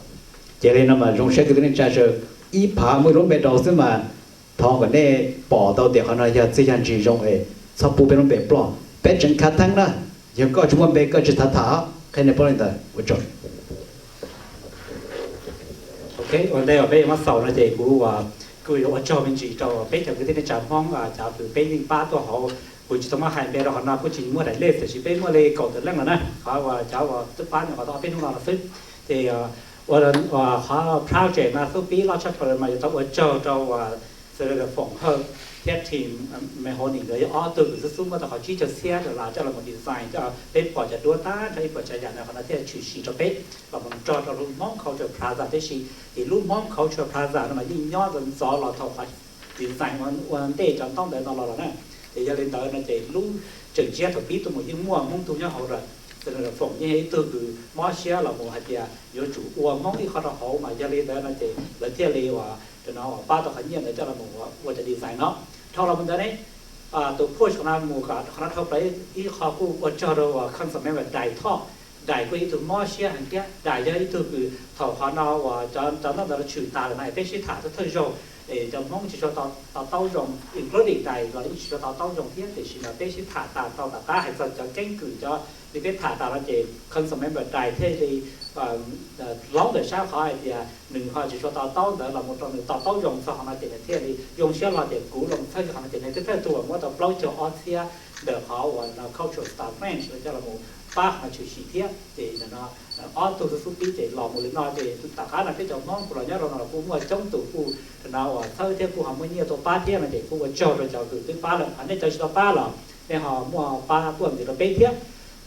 อย่างนี้นั่นมารงเสร็จก็ต้องจ่ายเชื่ออีผาไม่รู้ไปดอกซึ่งมาทองกันเนี่ยปอตัวเดียวเขาเนี่ยจะจีนจีรงชอบปูไปลงไปปลอมเป็นจังคัดทั้งนะยังก็ชวนไปก็จะท้าแค่ในปลอมแต่ว่าจบcái vấn đề ở đây mà sau là để cú ở cho mình chỉ cho bây giờ cái chạm phong chạm từ bên linh baตัวhọ cú chỉ tao mà hai bên đó họ nói cú chỉ mua đại lệ thì chỉ bên mua lệ cầu từ lăng là nè họ và cháu và tức bán họ đó bên nó là phết thì họ project mà số phí lo chắc phải mà tao ở cho và sẽ là phòng hơn thiết team mấy hôm nay rồi từ cái số mà tao họ chỉ cho xe rồi là cho là một design cho bên bỏ cho đua ta cho bên bỏ cho nhà này họ nói thế chủ sĩ cho bên và mình cho lúc mongเขาจะ plaza ได้สิที่ลูกมองเขาจะ plaza นั่นหมายยิ่งย่อจนซอเราเท่าไหร่ดีไซน์วันเต้จนต้องเดินตลอดนะthì giờ lên tới là chỉ lúc chừng che thập bí tụi mình những mua mong tụi nhau hậu rồi cho nên là phòng như thế từ từ món xe là một hạt nhà giữa chủ uống món đi khó là hậu mà giờ lên tới là chỉ là thiên lý và cho nó ba tàu khánh nhiên để cho là một cái design nó thao là mình tới đấy tụi phôi cho nó một cả nó thao đấy ý khó cũng cho rồi khăn sắm mấy đại thọ đại quy tụi mò xe hàng kia đại giờ tụi cứ thầu họ nào và cho nó là chịu ta là này bé sĩ thả cho thôi rồi để cho mong chỉ cho tao rồng including đại rồi chỉ cho tao rồng thiết thì chỉ là bé sĩ thả tao ta hay cho tranh cử cho đi bé thả ta là chỉ không sắm mấy đại thế thì lâu để sao khỏi thì đừng họ chỉ cho tao đó là một trong những tao rồng sao họ nói tiền thế thì dùng xe là để cũ lòng thay cho họ nói tiền thế tụi mỗi tao lâu cho Asia để họ và cultural style French cho là một bác mà chủ sĩ thiết thì nó ở từ số phí thì lò một lần nói thì tất cả là cái chỗ món của nó nhớ rồi là cũng ở trong tủ phụ thì nó ở thơ thiết của họ mới nhiều tổ ba thiết mà để cũng ở cho rồi cho từ tới ba lần anh ấy cho cho ba lần để họ mua ba tuần thì nó bé thiết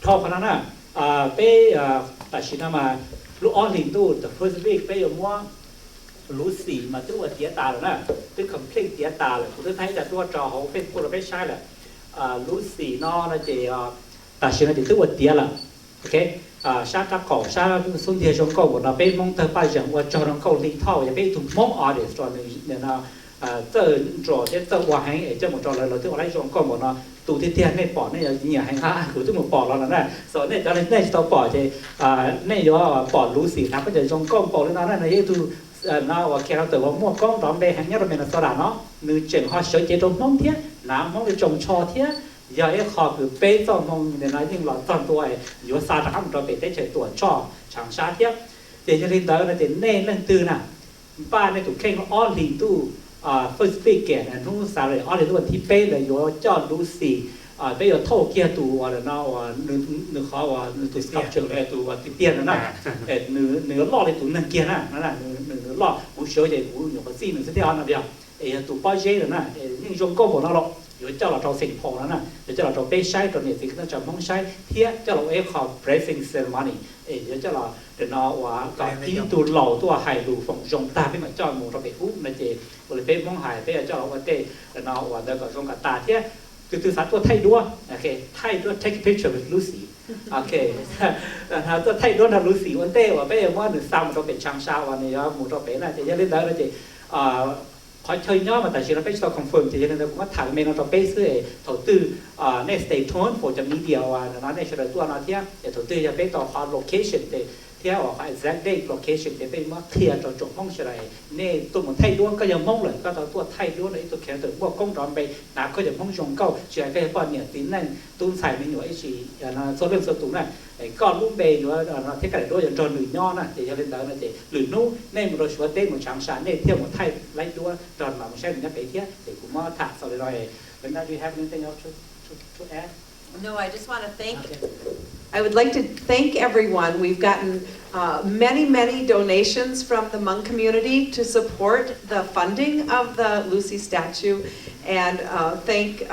thọ phần đó bé tại vì mà lúc ở liền tu the first week bé mua lúa xì mà tức là tía tà rồi nè tức complete tía tà rồi tôi thấy là tôi trò họ phê của nó bé sai là lúa xì nó là chỉ ta chỉ là chỉ tức là tía là ok sát các cỏ sát xuống địa trong cỏ của nó bên mong tới bây giờ và cho nó cỏ linh thao và bên thùng mong ở để cho nên là tơ trò thế tơ hoa hành để cho một trò là tức là lấy trong cỏ của nó tụ thiên thiên này bỏ này là nhiều hành ha của tức một bỏ nó là rồi này cho nên này tao bỏ thì này do bỏ lúa xì nó có thể trong cỏ bỏ lên nó là này từ nó và khi nó từ mua con đó bên hàng nhất là mình là sao đó nó nữ trường họ sở chế trong mong thiết làm mong để trồng cho thiết giờ ấy họ cứ bế cho mong để nói những loại toàn tuổi giữa xa đã không cho bế tới trời tuổi cho chẳng xa thiết để cho nên tới là đến nên lần từ nào ba này tụi khen nó on liền tu first speaker là nó sao rồi on liền tu thì bế là giữa cho Lucy bây giờ thâu kia tụ là nó nửa khó và tụ sculpture là tụ thì tiền là nửa lọ thì tụ nâng kia nè nó là nửa lọ cũng sửa vậy cũng nhiều cái gì nữa sẽ theo nó bây giờ tụ bao nhiêu rồi nè nhưng trong công của nó lọ rồi cho là trong sinh phong đó nè rồi cho là trong bế sai trong này thì nó trong mong sai thiết cho là cái họ blessing ceremony rồi cho là để nó và cả tí tụ lẩu tụ hài đủ phòng trong ta biết mà cho một trong bế hút này chỉ rồi bế mong hài bế cho là cái tê để nó và để cả trong cả ta thiết từ sáng tôi thay đua, thay đua take picture with Lucy, tôi thay đua là Lucy vấn đề và bây giờ mua được sao một trong cái Changsha và này một trong cái này thì lên đó là chỉ khỏi chơi nhớ mà tại vì nó phải cho confirm thì nên là cũng có thằng mình nó trong base để đầu tư next stay tuned for the media và nó này sẽ là tôi nói thế để đầu tư cho base tàu họ location để theo họ exact date location để bên mà clear cho chỗ mong sẽ là nên tôi muốn thay đua cái giờ mong lại cái tôi thay đua này tôi khéo từ mua công đoạn về nào có giờ mong dùng câu chỉ là cái quan niệm tín này tôi xài mình nói chỉ là số lượng số tụng này còn lúc về nữa nó thế cái đôi cho lưỡi nho này để cho lên đó là để lưỡi nú nên một đôi số tên một trắng sáng nên theo một thay lấy đua tròn mà một xe mình nhắc cái thiết để cũng mà thả sau đó rồi when do you have anything else to add? No, I just want to thank. I would like to thank everyone. We've gotten many donations from the Hmong community to support the funding of the Lucy statue, and thank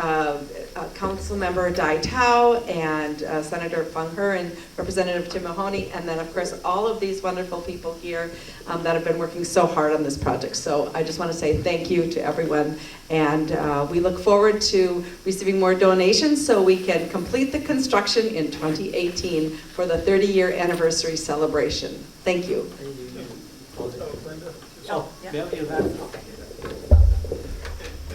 Council Member Dai Tao and Senator Feng He and Representative Tim Mahoney, and then of course all of these wonderful people here that have been working so hard on this project. So I just want to say thank you to everyone, and we look forward to receiving more donations so we can complete the construction in 2018 for the 30-year anniversary celebration. Thank you.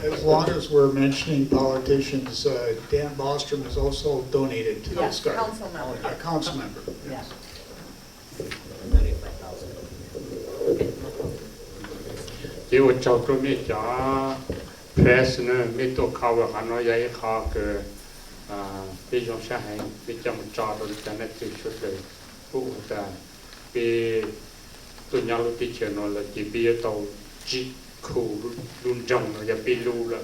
As long as we're mentioning politicians, Dan Bostrom has also donated to this garden. Council member. A council member. Yeah. Chỉ ở châu tôi biết cho press nữa, biết tôi khảo vào hắn nói vậy khảo cái bây giờ sẽ hay bây giờ mình cho rồi cho nên từ chút rồi phụ ta vì tôi nhớ lúc tí chuyện nó là chỉ bây giờ tàu chỉ khu luôn trồng rồi giờ bây lưu là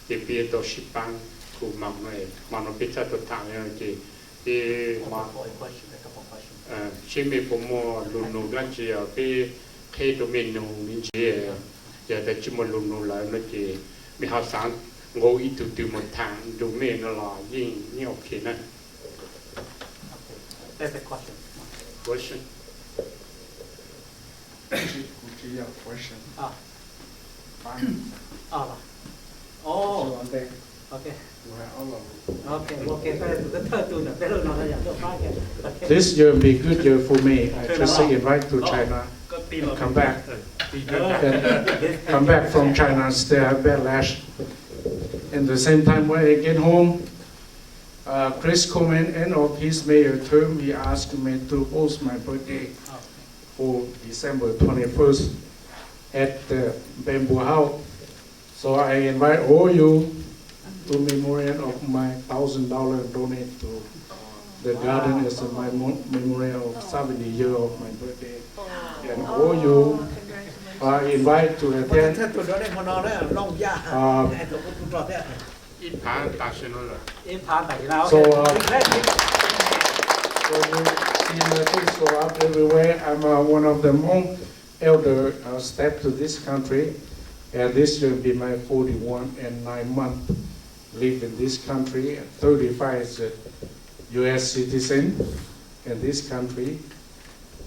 chỉ bây giờ tàu ship băng khu mỏng này mà nó biết sao tôi thằng này chỉ mà chỉมีผมluôn luôn là chỉ ở cái khi tôi mình luôn mình chỉ giờ ta chỉ một luôn luôn lại nó chỉมีข่าวสารโง่อีตุ่ๆหมดทางดูเมนอะไรยิ่งนี่โอเคนะ That's a question. question question. Oh, okay. Okay. This year will be a good year for me. I just say invite to China and come back. Come back from China, stay at Bangladesh. And the same time when I get home, Chris Coleman, end of his mayor term, he asked me to host my birthday for December 21st at the Bamboo House. So I invite all you to memorial of my $1,000 donate to the garden as my memorial of 70 years of my birthday. And all you are invited to attend. So you see my face go up everywhere. I'm one of the Hmong elder step to this country, and this will be my 41 and 9 month live in this country. 35 is a U.S. citizen in this country,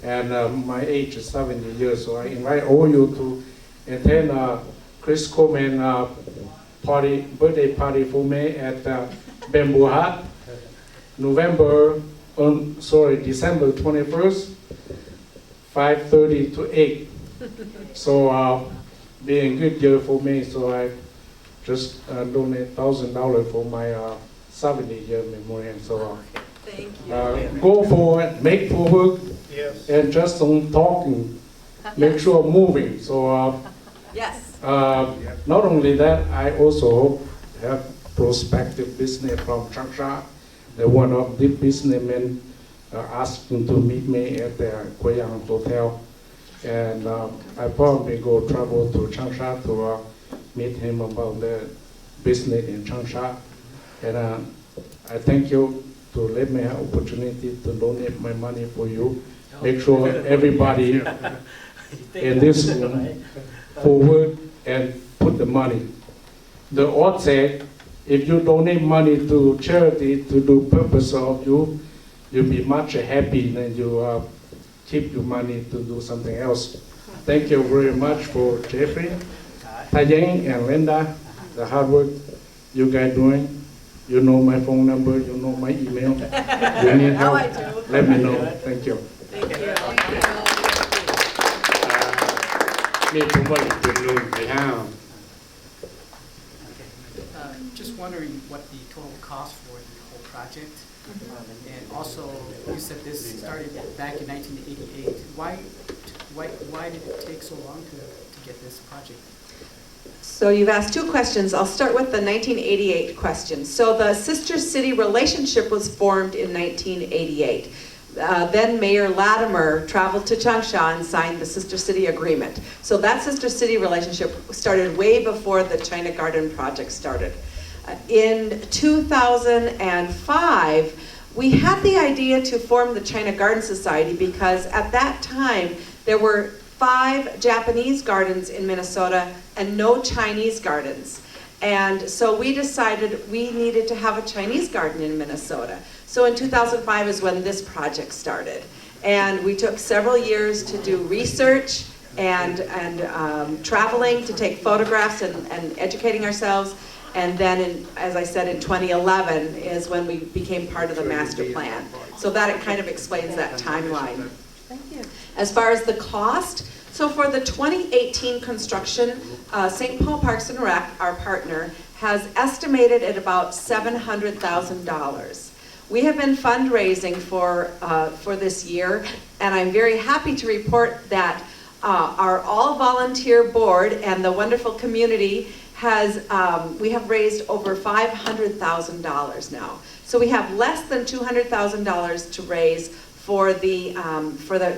and my age is 70 years. So I invite all you to attend Chris Coleman birthday party for me at Bamboo Hut, December 21st, 5:30 to 8. So being a good year for me, so I just donate $1,000 for my 70-year memorial. So thank you. Go forward, make forward, Yes. and just don't talking, make sure moving. So Yes. not only that, I also have prospective business from Changsha. One of the businessmen asked to meet me at the Guiyang Hotel, and I probably go travel to Changsha to meet him about the business in Changsha. And I thank you to let me have opportunity to donate my money for you. Make sure everybody in this room forward and put the money. The odds say if you donate money to charity to do purpose of you, you'll be much happy than you keep your money to do something else. Thank you very much for Jeffrey, Tayeng, and Linda, the hard work you guys doing. You know my phone number, you know my email. You need help, let me know. Thank you. Thank you. Just wondering what the total cost for the whole project, and also you said this started back in 1988. Why did it take so long to get this project? So you've asked two questions. I'll start with the 1988 question. So the sister city relationship was formed in 1988. Then Mayor Latimer traveled to Changsha and signed the Sister City Agreement. So that Sister City relationship started way before the China Garden project started. In 2005, we had the idea to form the China Garden Society because at that time there were 5 Japanese gardens in Minnesota and no Chinese gardens. And so we decided we needed to have a Chinese garden in Minnesota. So in 2005 is when this project started. And we took several years to do research and traveling to take photographs and educating ourselves. And then, as I said, in 2011 is when we became part of the master plan. So that kind of explains that timeline. Thank you. As far as the cost, so for the 2018 construction, St. Paul Parks and Rec, our partner, has estimated at about $700,000. We have been fundraising for this year, and I'm very happy to report that our all-volunteer board and the wonderful community we have raised over $500,000 now. So we have less than $200,000 to raise for the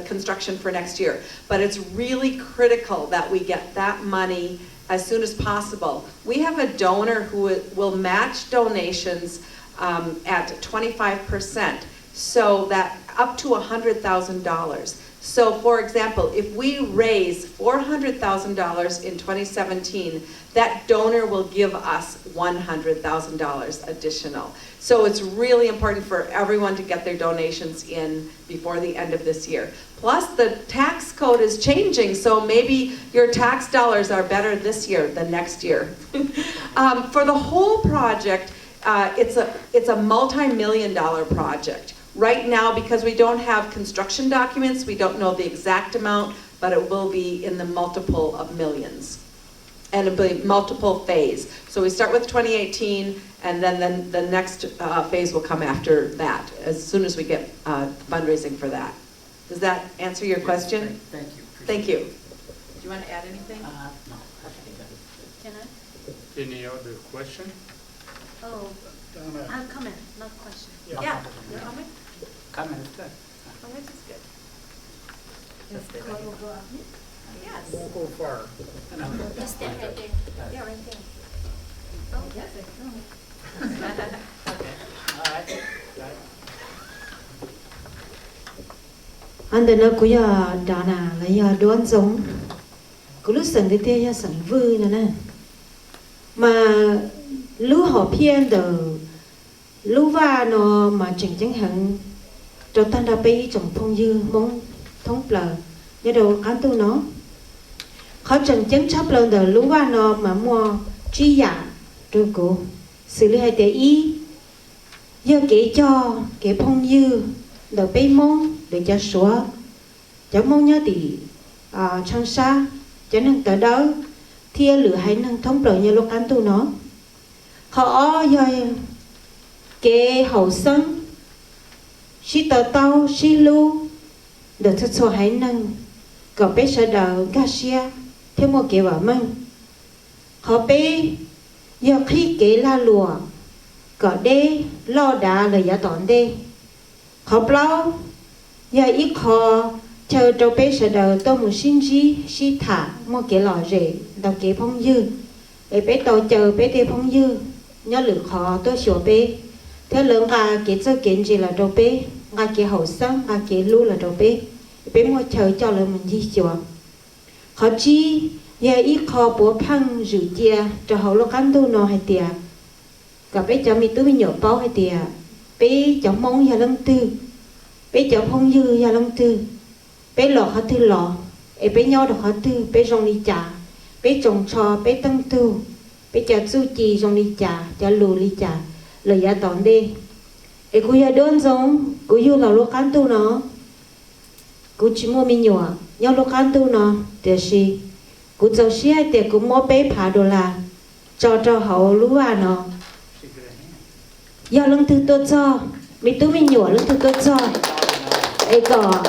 construction for next year. But it's really critical that we get that money as soon as possible. We have a donor who will match donations at 25%, so that up to $100,000. So for example, if we raise $400,000 in 2017, that donor will give us $100,000 additional. So it's really important for everyone to get their donations in before the end of this year. Plus the tax code is changing, so maybe your tax dollars are better this year than next year. For the whole project, it's a multi-million-dollar project. Right now, because we don't have construction documents, we don't know the exact amount, but it will be in the multiple of millions. And it'll be multiple phase. So we start with 2018, and then the next phase will come after that, as soon as we get fundraising for that. Does that answer your question? Thank you. Thank you. Do you want to add anything? No. Can I? Any other question? Oh, comment, not question. Yeah. Your comment? Comment is good. Comment is good. Yes. Yes. Won't go far. Just stand right there. Yeah, right there. Oh, yes, I can. Okay. All right. Anh ta nói của giờ đó là giờ đoán giống cứ lúc sẵn cái tia giờ sẵn vui nữa nè mà lúc họ phiền từ lúc va nó mà chẳng hạn cho tan ra bay trong phong dư mong thông bờ nhớ đầu cán tu nóเขาchẳng chấp lần từ lúc va nó mà mua chi giả rồi cô xử lý hai tế ý giờ kể cho kể phong dư đầu bay mong để cho số cháu mong nhớ thì Changsha cho nên tới đó thia lửa hay năng thông bờ như lúc cán tu nó họ rồi cái hậu sinh si tao si lu được thật số hay năng có bé sợ đầu Garcia theo một kiểu bảo mình họ bé giờ khi cái la lùa có đê lo đá lời giá tòn đê họ bao giờ ít họ chờ cho bé sợ đầu tôi muốn xin gì si thả một cái lò rể đầu cái phong dư để bé tàu chờ bé đi phong dư nhớ lửa họ tôi sửa bé theo lượng cái cho kiện gì là đầu bé cái hậu sinh cái lu là đầu bé mua chờ cho là mình đi sửa họ chi giờ ít họ bố phăng rượu chia cho họ lo cán tu nó hay tiệt cả bé cho mi túi nhựa bao hay tiệt bé cho mong giờ lăng tư bé cho phong dư giờ lăng tư bé lọ họ tư lọ bé nhau được họ tư bé rong đi trả bé trồng trò bé tăng tu bé cho su chi rong đi trả cho lù đi trả lời giá tòn đi cô giờ đơn giống cô yêu là lo cán tu nó cô chỉ mua mi nhựa nhau lo cán tu nó để gì cô cho xí hay để cô mua bé phá đồ là cho họ lú à nó giờ lăng tư tôi cho mi tú mi nhựa lăng tư tôi cho có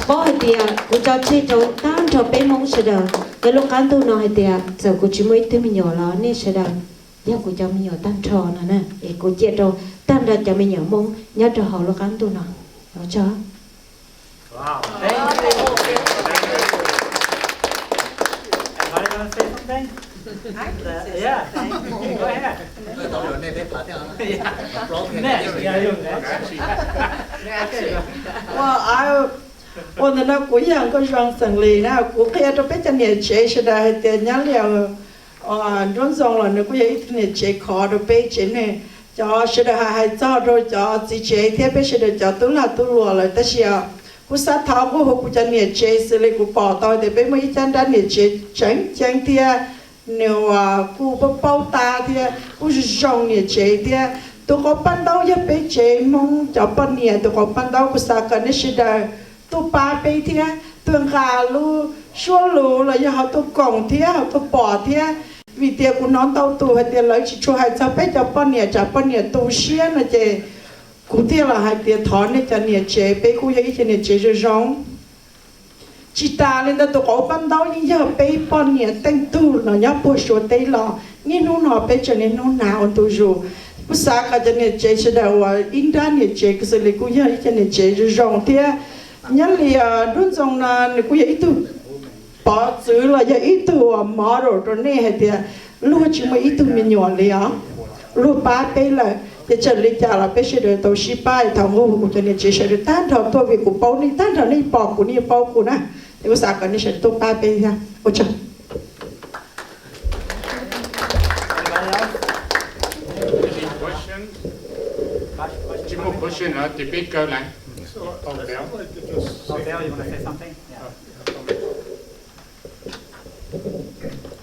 bố hay tiệt cô cho chơi cho tan cho bé mong sẽ được cái lúc cán tu nó hay tiệt giờ cô chỉ mới tú mi nhựa là nên sẽ được giờ cô cho mi nhựa tan trò nè cô chia cho tan ra cho mi nhựa mong nhớ cho họ lúc cán tu nó cho. Wow. Thank you. Anybody want to say something? I can say Yeah. something. Go ahead. Next. Yeah, you next. Well, o늘 나 고향 그 장성리 나 고개도 배전에 제시다 했대 냐려 Run dòng là nó cũng vậy thì chế khó được bé chế này cho sẽ được hai cho rồi cho chỉ chế thế bé sẽ được cho tú là tú lùa là tất nhiên cú sát tháo cú hộp cú chân nhiệt chế xử lý cú bỏ tỏi để bé mới chân đan nhiệt chế tránh tránh thia nếu cú bao ta thia cú rong nhiệt chế thia tôi có ban đầu giúp bé chế mong cho ban nhiệt tôi có ban đầu cú sát cái này sẽ được tôi ba bé thia tôi gà lu xua lu là do họ tôi còng thia họ tôi bỏ thia vì tiệc của nó tao tụ hay tiệc lấy chỉ cho hai cháu bé cho bao nhiêu tụ xuyên là chế cụ tiệc là hai tiệc thọ này cho nhiêu chế bé cụ ấy cho nhiêu chế rồi rong chỉ ta lên đó tụ có ban đầu như giờ bé bao nhiêu tên tụ nó nhớ bồi số tây lò như nó bé cho nên nó nào tụ rồi bữa sáng cả cho nhiêu chế sẽ đầu in ra nhiêu chế cái sự cụ ấy cho nhiêu chế rồi rong tiệc nhớ li đúng rong là cụ ấy tụ bỏ chữ là giờ ít tu mở rồi này hay thì lúc chỉ mới ít tu mình nhỏ liền lúc ba bé là giờ chân lý cha là bé sẽ được tàu ship bay thằng ngô của chân chỉ sẽ được tan thằng tôi vì của bao này tan thằng này bỏ của này bao của na thì có sao cái này sẽ tu ba bé nha ôi trời chỉ một question là debate câu lại. Bell, you want to say something?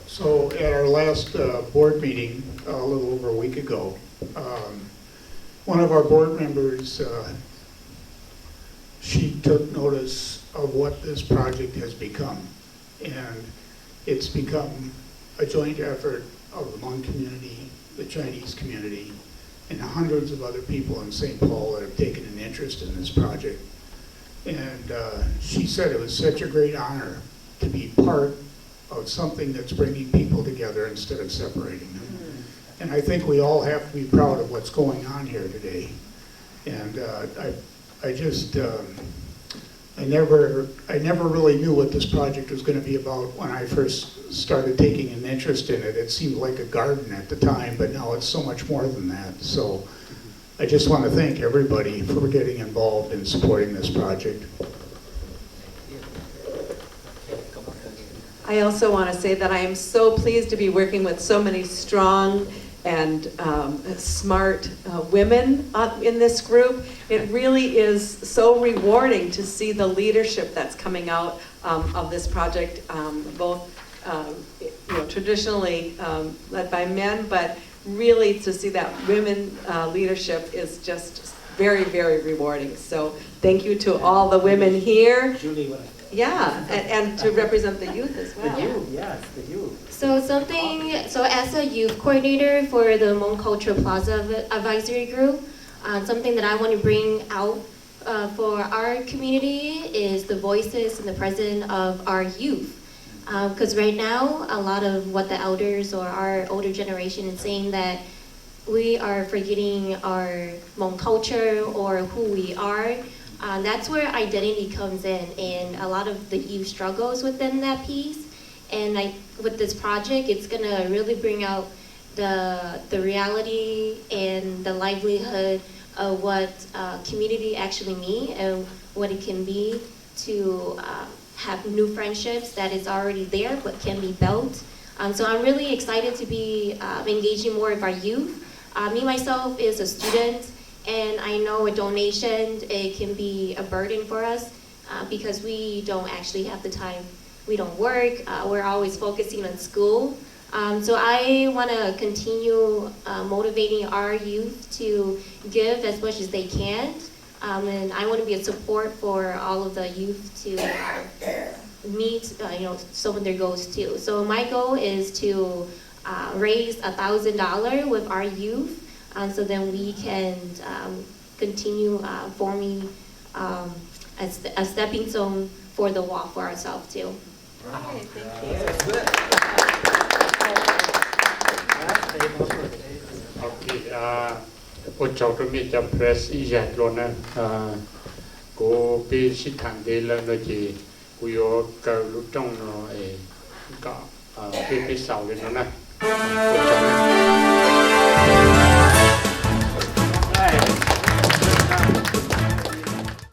So at our last board meeting a little over a week ago, one of our board members, she took notice of what this project has become. And it's become a joint effort of the Hmong community, the Chinese community, and hundreds of other people in St. Paul that have taken an interest in this project. And she said it was such a great honor to be part of something that's bringing people together instead of separating them. And I think we all have to be proud of what's going on here today. And I never really knew what this project was going to be about when I first started taking an interest in it. It seemed like a garden at the time, but now it's so much more than that. So I just want to thank everybody for getting involved in supporting this project. I also want to say that I am so pleased to be working with so many strong and smart women in this group. It really is so rewarding to see the leadership that's coming out of this project, both traditionally led by men, but really to see that women leadership is just very, very rewarding. So thank you to all the women here. Julie, yeah, and to represent the youth as well. The youth, yes, the youth. So as a youth coordinator for the Hmong Cultural Plaza Advisory Group, something that I want to bring out for our community is the voices and the presence of our youth. Because right now, a lot of what the elders or our older generation is saying that we are forgetting our Hmong culture or who we are. That's where identity comes in, and a lot of the youth struggles within that piece. And with this project, it's gonna really bring out the reality and the livelihood of what community actually means and what it can be to have new friendships that is already there but can be built. So I'm really excited to be engaging more of our youth. Me myself is a student, and I know a donation, it can be a burden for us because we don't actually have the time. We don't work, we're always focusing on school. So I want to continue motivating our youth to give as much as they can. And I want to be a support for all of the youth to meet some of their goals too. So my goal is to raise $1,000 with our youth, so then we can continue forming a stepping stone for the walk for ourselves too. Okay, thank you. Okay, cô cháu tôi mới cho press ý giải luôn á, cô bị sĩ thằng đây là nó chỉ cô yếu cầu lúc trong nó có bị sau lên nó nè, cô cháu này.